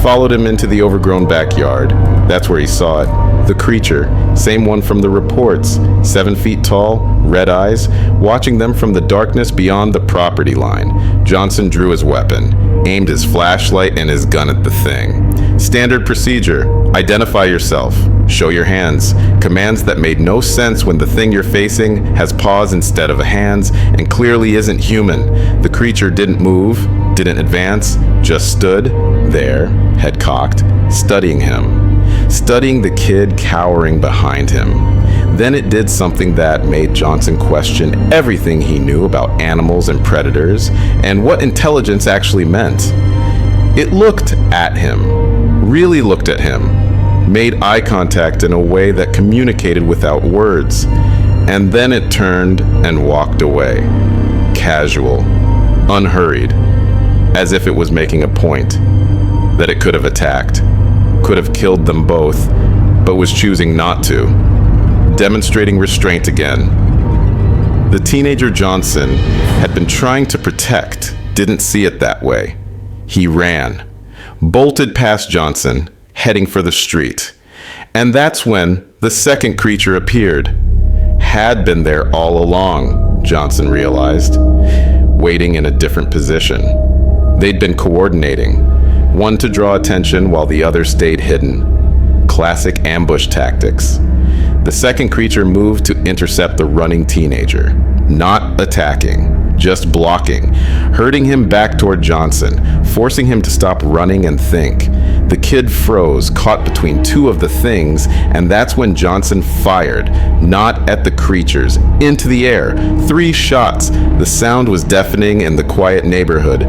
followed him into the overgrown backyard. That's where he saw it. The creature, same one from the reports, 7 feet tall, red eyes, watching them from the darkness beyond the property line. Johnson drew his weapon, aimed his flashlight and his gun at the thing. Standard procedure, identify yourself, show your hands. Commands that made no sense when the thing you're facing has paws instead of hands and clearly isn't human. The creature didn't move, didn't advance, just stood there, head cocked, studying him. Studying the kid cowering behind him. Then it did something that made Johnson question everything he knew about animals and predators and what intelligence actually meant. It looked at him, really looked at him, made eye contact in a way that communicated without words, and then it turned and walked away, casual, unhurried, as if it was making a point, that it could have attacked, could have killed them both, but was choosing not to, demonstrating restraint again. The teenager Johnson had been trying to protect, didn't see it that way. He ran, bolted past Johnson, heading for the street. And that's when the second creature appeared. Had been there all along, Johnson realized, waiting in a different position. They'd been coordinating, one to draw attention while the other stayed hidden. Classic ambush tactics. The second creature moved to intercept the running teenager, not attacking, just blocking, herding him back toward Johnson, forcing him to stop running and think. The kid froze, caught between 2 of the things, and that's when Johnson fired, not at the creatures, into the air. 3 shots. The sound was deafening in the quiet neighborhood.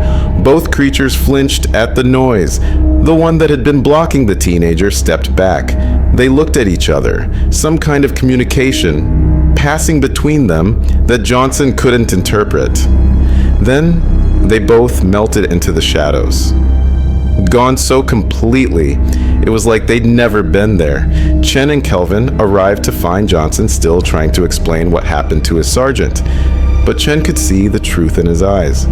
Both creatures flinched at the noise. The one that had been blocking the teenager stepped back. They looked at each other, some kind of communication passing between them that Johnson couldn't interpret. Then they both melted into the shadows. Gone so completely, it was like they'd never been there. Chen and Kelvin arrived to find Johnson still trying to explain what happened to his sergeant. But Chen could see the truth in his eyes,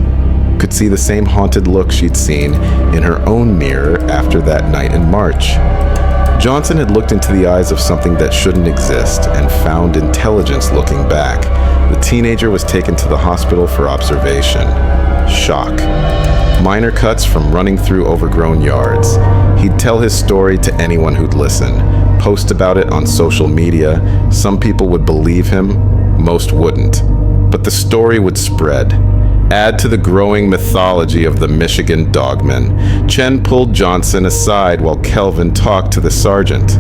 could see the same haunted look she'd seen in her own mirror after that night in March. Johnson had looked into the eyes of something that shouldn't exist and found intelligence looking back. The teenager was taken to the hospital for observation. Shock. Minor cuts from running through overgrown yards. He'd tell his story to anyone who'd listen, post about it on social media. Some people would believe him, most wouldn't. But the story would spread. Add to the growing mythology of the Michigan Dogman. Chen pulled Johnson aside while Kelvin talked to the sergeant,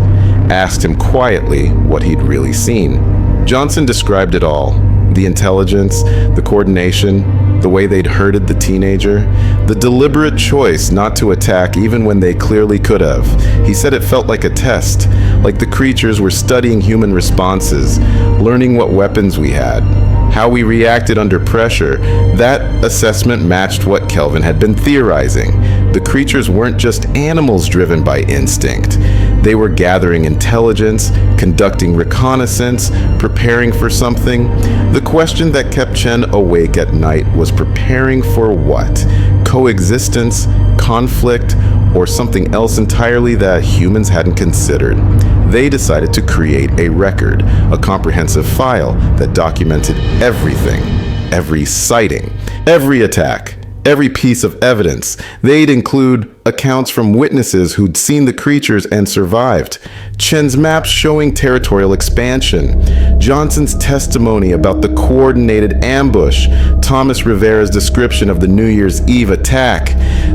asked him quietly what he'd really seen. Johnson described it all. The intelligence, the coordination, the way they'd herded the teenager, the deliberate choice not to attack even when they clearly could have. He said it felt like a test, like the creatures were studying human responses, learning what weapons we had, how we reacted under pressure. That assessment matched what Kelvin had been theorizing. The creatures weren't just animals driven by instinct. They were gathering intelligence, conducting reconnaissance, preparing for something. The question that kept Chen awake at night was preparing for what? Coexistence, conflict, or something else entirely that humans hadn't considered. They decided to create a record, a comprehensive file that documented everything, every sighting, every attack, every piece of evidence. They'd include accounts from witnesses who'd seen the creatures and survived, Chen's maps showing territorial expansion, Johnson's testimony about the coordinated ambush, Thomas Rivera's description of the New Year's Eve attack,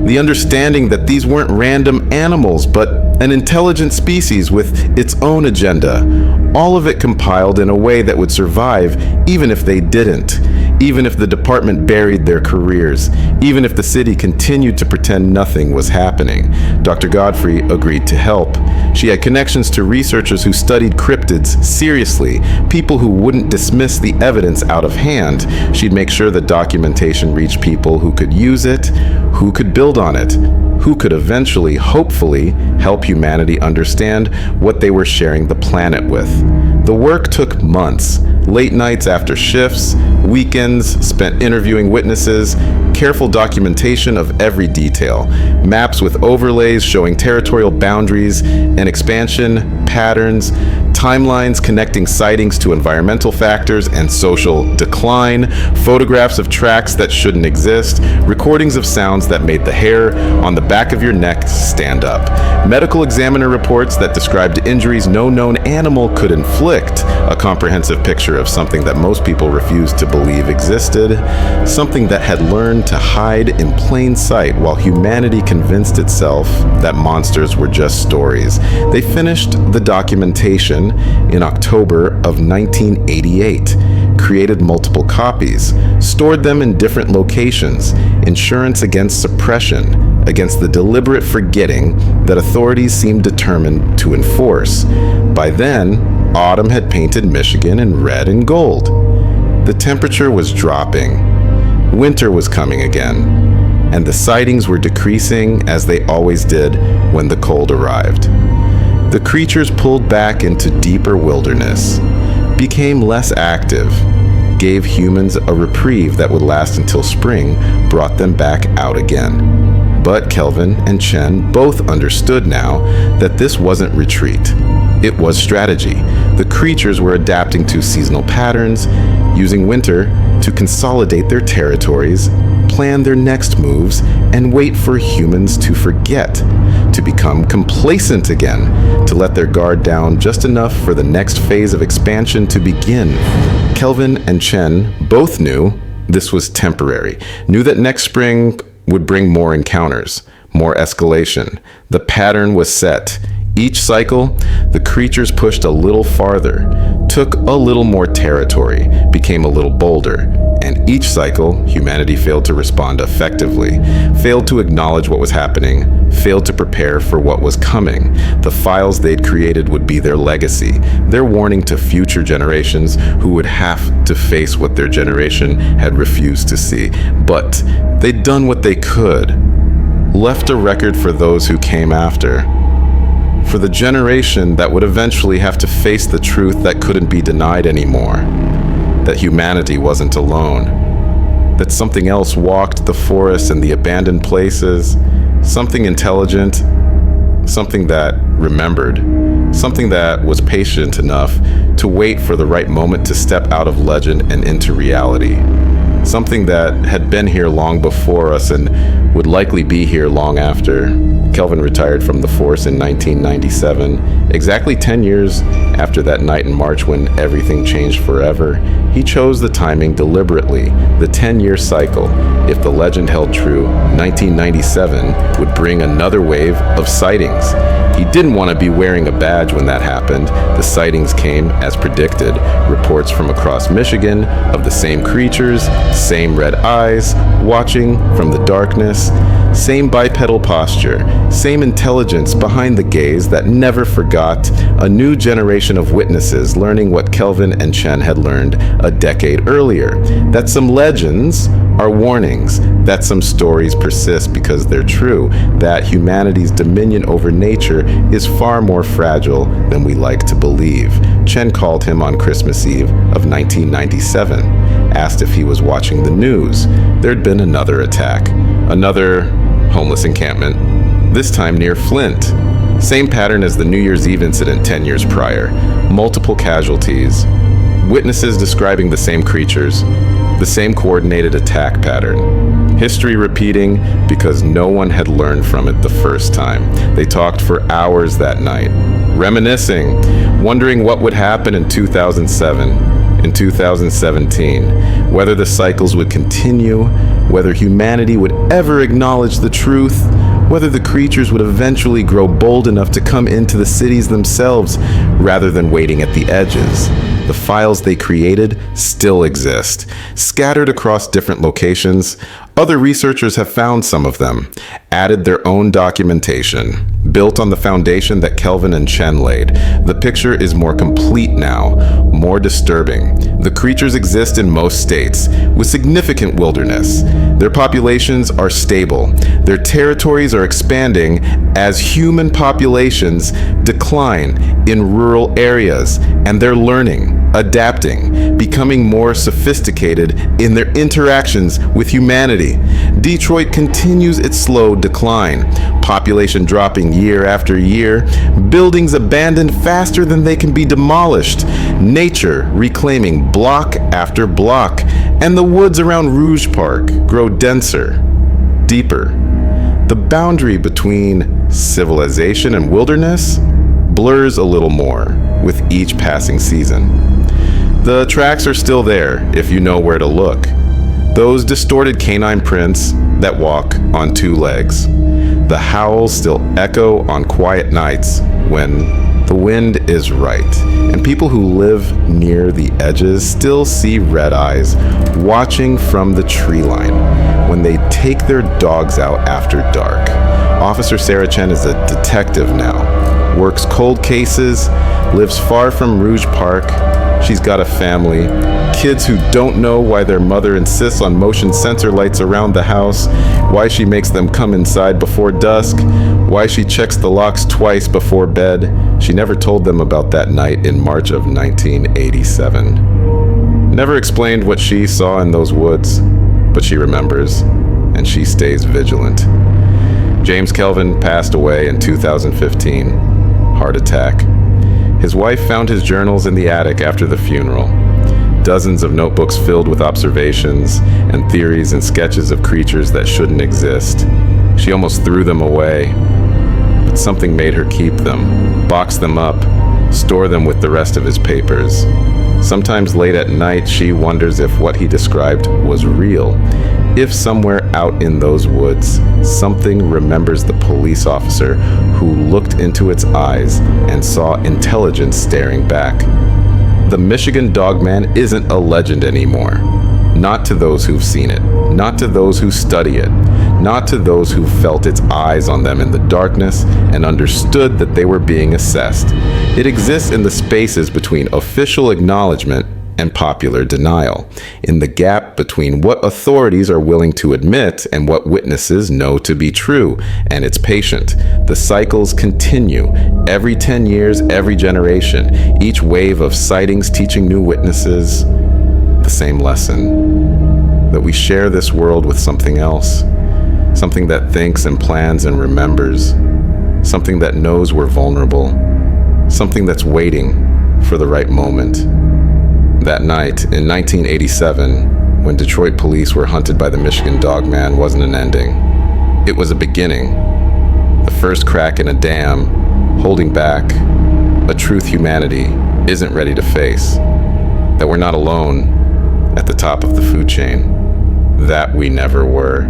the understanding that these weren't random animals, but an intelligent species with its own agenda. All of it compiled in a way that would survive even if they didn't, even if the department buried their careers, even if the city continued to pretend nothing was happening. Dr. Godfrey agreed to help. She had connections to researchers who studied cryptids seriously, people who wouldn't dismiss the evidence out of hand. She'd make sure the documentation reached people who could use it, who could build on it, who could eventually, hopefully, help humanity understand what they were sharing the planet with. The work took months, late nights after shifts, weekends spent interviewing witnesses, careful documentation of every detail, maps with overlays showing territorial boundaries and expansion patterns, timelines connecting sightings to environmental factors and social decline, photographs of tracks that shouldn't exist, recordings of sounds that made the hair on the back of your neck stand up, medical examiner reports that described injuries no known animal could inflict, a comprehensive picture of something that most people refused to believe existed, something that had learned to hide in plain sight while humanity convinced itself that monsters were just stories. They finished the documentation in October of 1988, created multiple copies, stored them in different locations, insurance against suppression, against the deliberate forgetting that authorities seemed determined to enforce. By then, autumn had painted Michigan in red and gold. The temperature was dropping. Winter was coming again, and the sightings were decreasing as they always did when the cold arrived. The creatures pulled back into deeper wilderness, became less active, gave humans a reprieve that would last until spring brought them back out again. But Kelvin and Chen both understood now that this wasn't retreat. It was strategy. The creatures were adapting to seasonal patterns, using winter to consolidate their territories, plan their next moves, and wait for humans to forget, to become complacent again, to let their guard down just enough for the next phase of expansion to begin. Kelvin and Chen both knew this was temporary, knew that next spring would bring more encounters, more escalation. The pattern was set. Each cycle, the creatures pushed a little farther, took a little more territory, became a little bolder, and each cycle, humanity failed to respond effectively, failed to acknowledge what was happening, failed to prepare for what was coming. The files they'd created would be their legacy, their warning to future generations who would have to face what their generation had refused to see. But they'd done what they could, left a record for those who came after. For the generation that would eventually have to face the truth that couldn't be denied anymore. that humanity wasn't alone, that something else walked the forests and the abandoned places, something intelligent, something that remembered, something that was patient enough to wait for the right moment to step out of legend and into reality. Something that had been here long before us and would likely be here long after. Kelvin retired from the force in 1997, exactly 10 years after that night in March when everything changed forever. He chose the timing deliberately, the 10-year cycle. If the legend held true, 1997 would bring another wave of sightings. He didn't want to be wearing a badge when that happened. The sightings came as predicted. Reports from across Michigan of the same creatures, same red eyes, watching from the darkness, same bipedal posture, same intelligence behind the gaze that never forgot. A new generation of witnesses learning what Kelvin and Chen had learned a decade earlier. That some legends are warnings, that some stories persist because they're true, that humanity's dominion over nature is far more fragile than we like to believe. Chen called him on Christmas Eve of 1997, asked if he was watching the news. There'd been another attack, another homeless encampment, this time near Flint. Same pattern as the New Year's Eve incident 10 years prior. Multiple casualties. Witnesses describing the same creatures, the same coordinated attack pattern. History repeating because no one had learned from it the first time. They talked for hours that night, reminiscing, wondering what would happen in 2007, in 2017, whether the cycles would continue, whether humanity would ever acknowledge the truth, whether the creatures would eventually grow bold enough to come into the cities themselves rather than waiting at the edges. The files they created still exist, scattered across different locations. Other researchers have found some of them, added their own documentation, built on the foundation that Kelvin and Chen laid. The picture is more complete now, more disturbing. The creatures exist in most states, with significant wilderness. Their populations are stable. Their territories are expanding as human populations decline in rural areas, and they're learning, adapting, becoming more sophisticated in their interactions with humanity. Detroit continues its slow decline, population dropping year after year, buildings abandoned faster than they can be demolished, nature reclaiming block after block, and the woods around Rouge Park grow denser, deeper. The boundary between civilization and wilderness blurs a little more with each passing season. The tracks are still there if you know where to look. Those distorted canine prints that walk on two legs. The howls still echo on quiet nights when the wind is right, and people who live near the edges still see red eyes watching from the tree line when they take their dogs out after dark. Officer Sarah Chen is a detective now, works cold cases, lives far from Rouge Park. She's got a family, kids who don't know why their mother insists on motion sensor lights around the house, why she makes them come inside before dusk, why she checks the locks twice before bed. She never told them about that night in March of 1987. Never explained what she saw in those woods, but she remembers, and she stays vigilant. James Kelvin passed away in 2015, heart attack. His wife found his journals in the attic after the funeral. Dozens of notebooks filled with observations and theories and sketches of creatures that shouldn't exist. She almost threw them away, but something made her keep them, box them up, store them with the rest of his papers. Sometimes late at night, she wonders if what he described was real. If somewhere out in those woods, something remembers the police officer who looked into its eyes and saw intelligence staring back. The Michigan Dogman isn't a legend anymore. Not to those who've seen it, not to those who study it, not to those who felt its eyes on them in the darkness and understood that they were being assessed. It exists in the spaces between official acknowledgement and popular denial, in the gap between what authorities are willing to admit and what witnesses know to be true, and it's patient. The cycles continue. Every 10 years, every generation, each wave of sightings teaching new witnesses, the same lesson, that we share this world with something else, something that thinks and plans and remembers, something that knows we're vulnerable, something that's waiting for the right moment. That night in 1987, when Detroit police were hunted by the Michigan Dogman, wasn't an ending. It was a beginning, the first crack in a dam, holding back a truth humanity isn't ready to face, that we're not alone at the top of the food chain, that we never were.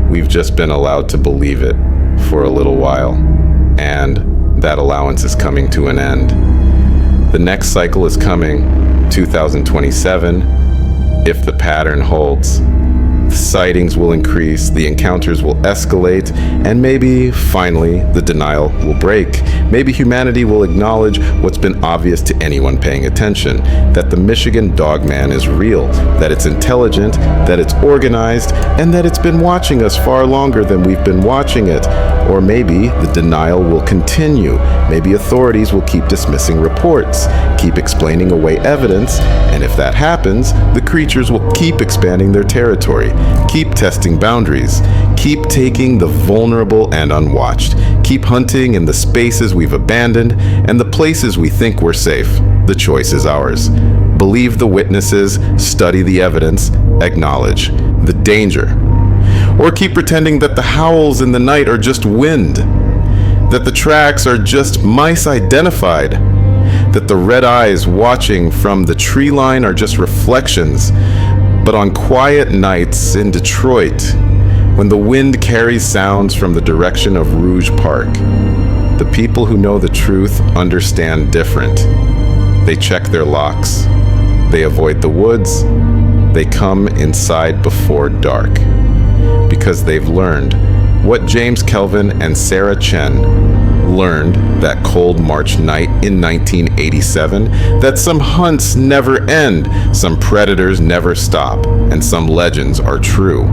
We've just been allowed to believe it for a little while, and that allowance is coming to an end. The next cycle is coming, 2027, if the pattern holds. The sightings will increase, the encounters will escalate, and maybe, finally, the denial will break. Maybe humanity will acknowledge what's been obvious to anyone paying attention, that the Michigan Dogman is real, that it's intelligent, that it's organized, and that it's been watching us far longer than we've been watching it. Or maybe the denial will continue. Maybe authorities will keep dismissing reports, keep explaining away evidence, and if that happens, the creatures will keep expanding their territory, keep testing boundaries, keep taking the vulnerable and unwatched, keep hunting in the spaces we've abandoned and the places we think we're safe. The choice is ours. Believe the witnesses, study the evidence, acknowledge the danger. Or keep pretending that the howls in the night are just wind, that the tracks are just mice identified, that the red eyes watching from the tree line are just reflections. But on quiet nights in Detroit, when the wind carries sounds from the direction of Rouge Park, the people who know the truth understand different. They check their locks. They avoid the woods. They come inside before dark. Because they've learned what James Kelvin and Sarah Chen learned that cold March night in 1987, that some hunts never end, some predators never stop, and some legends are true.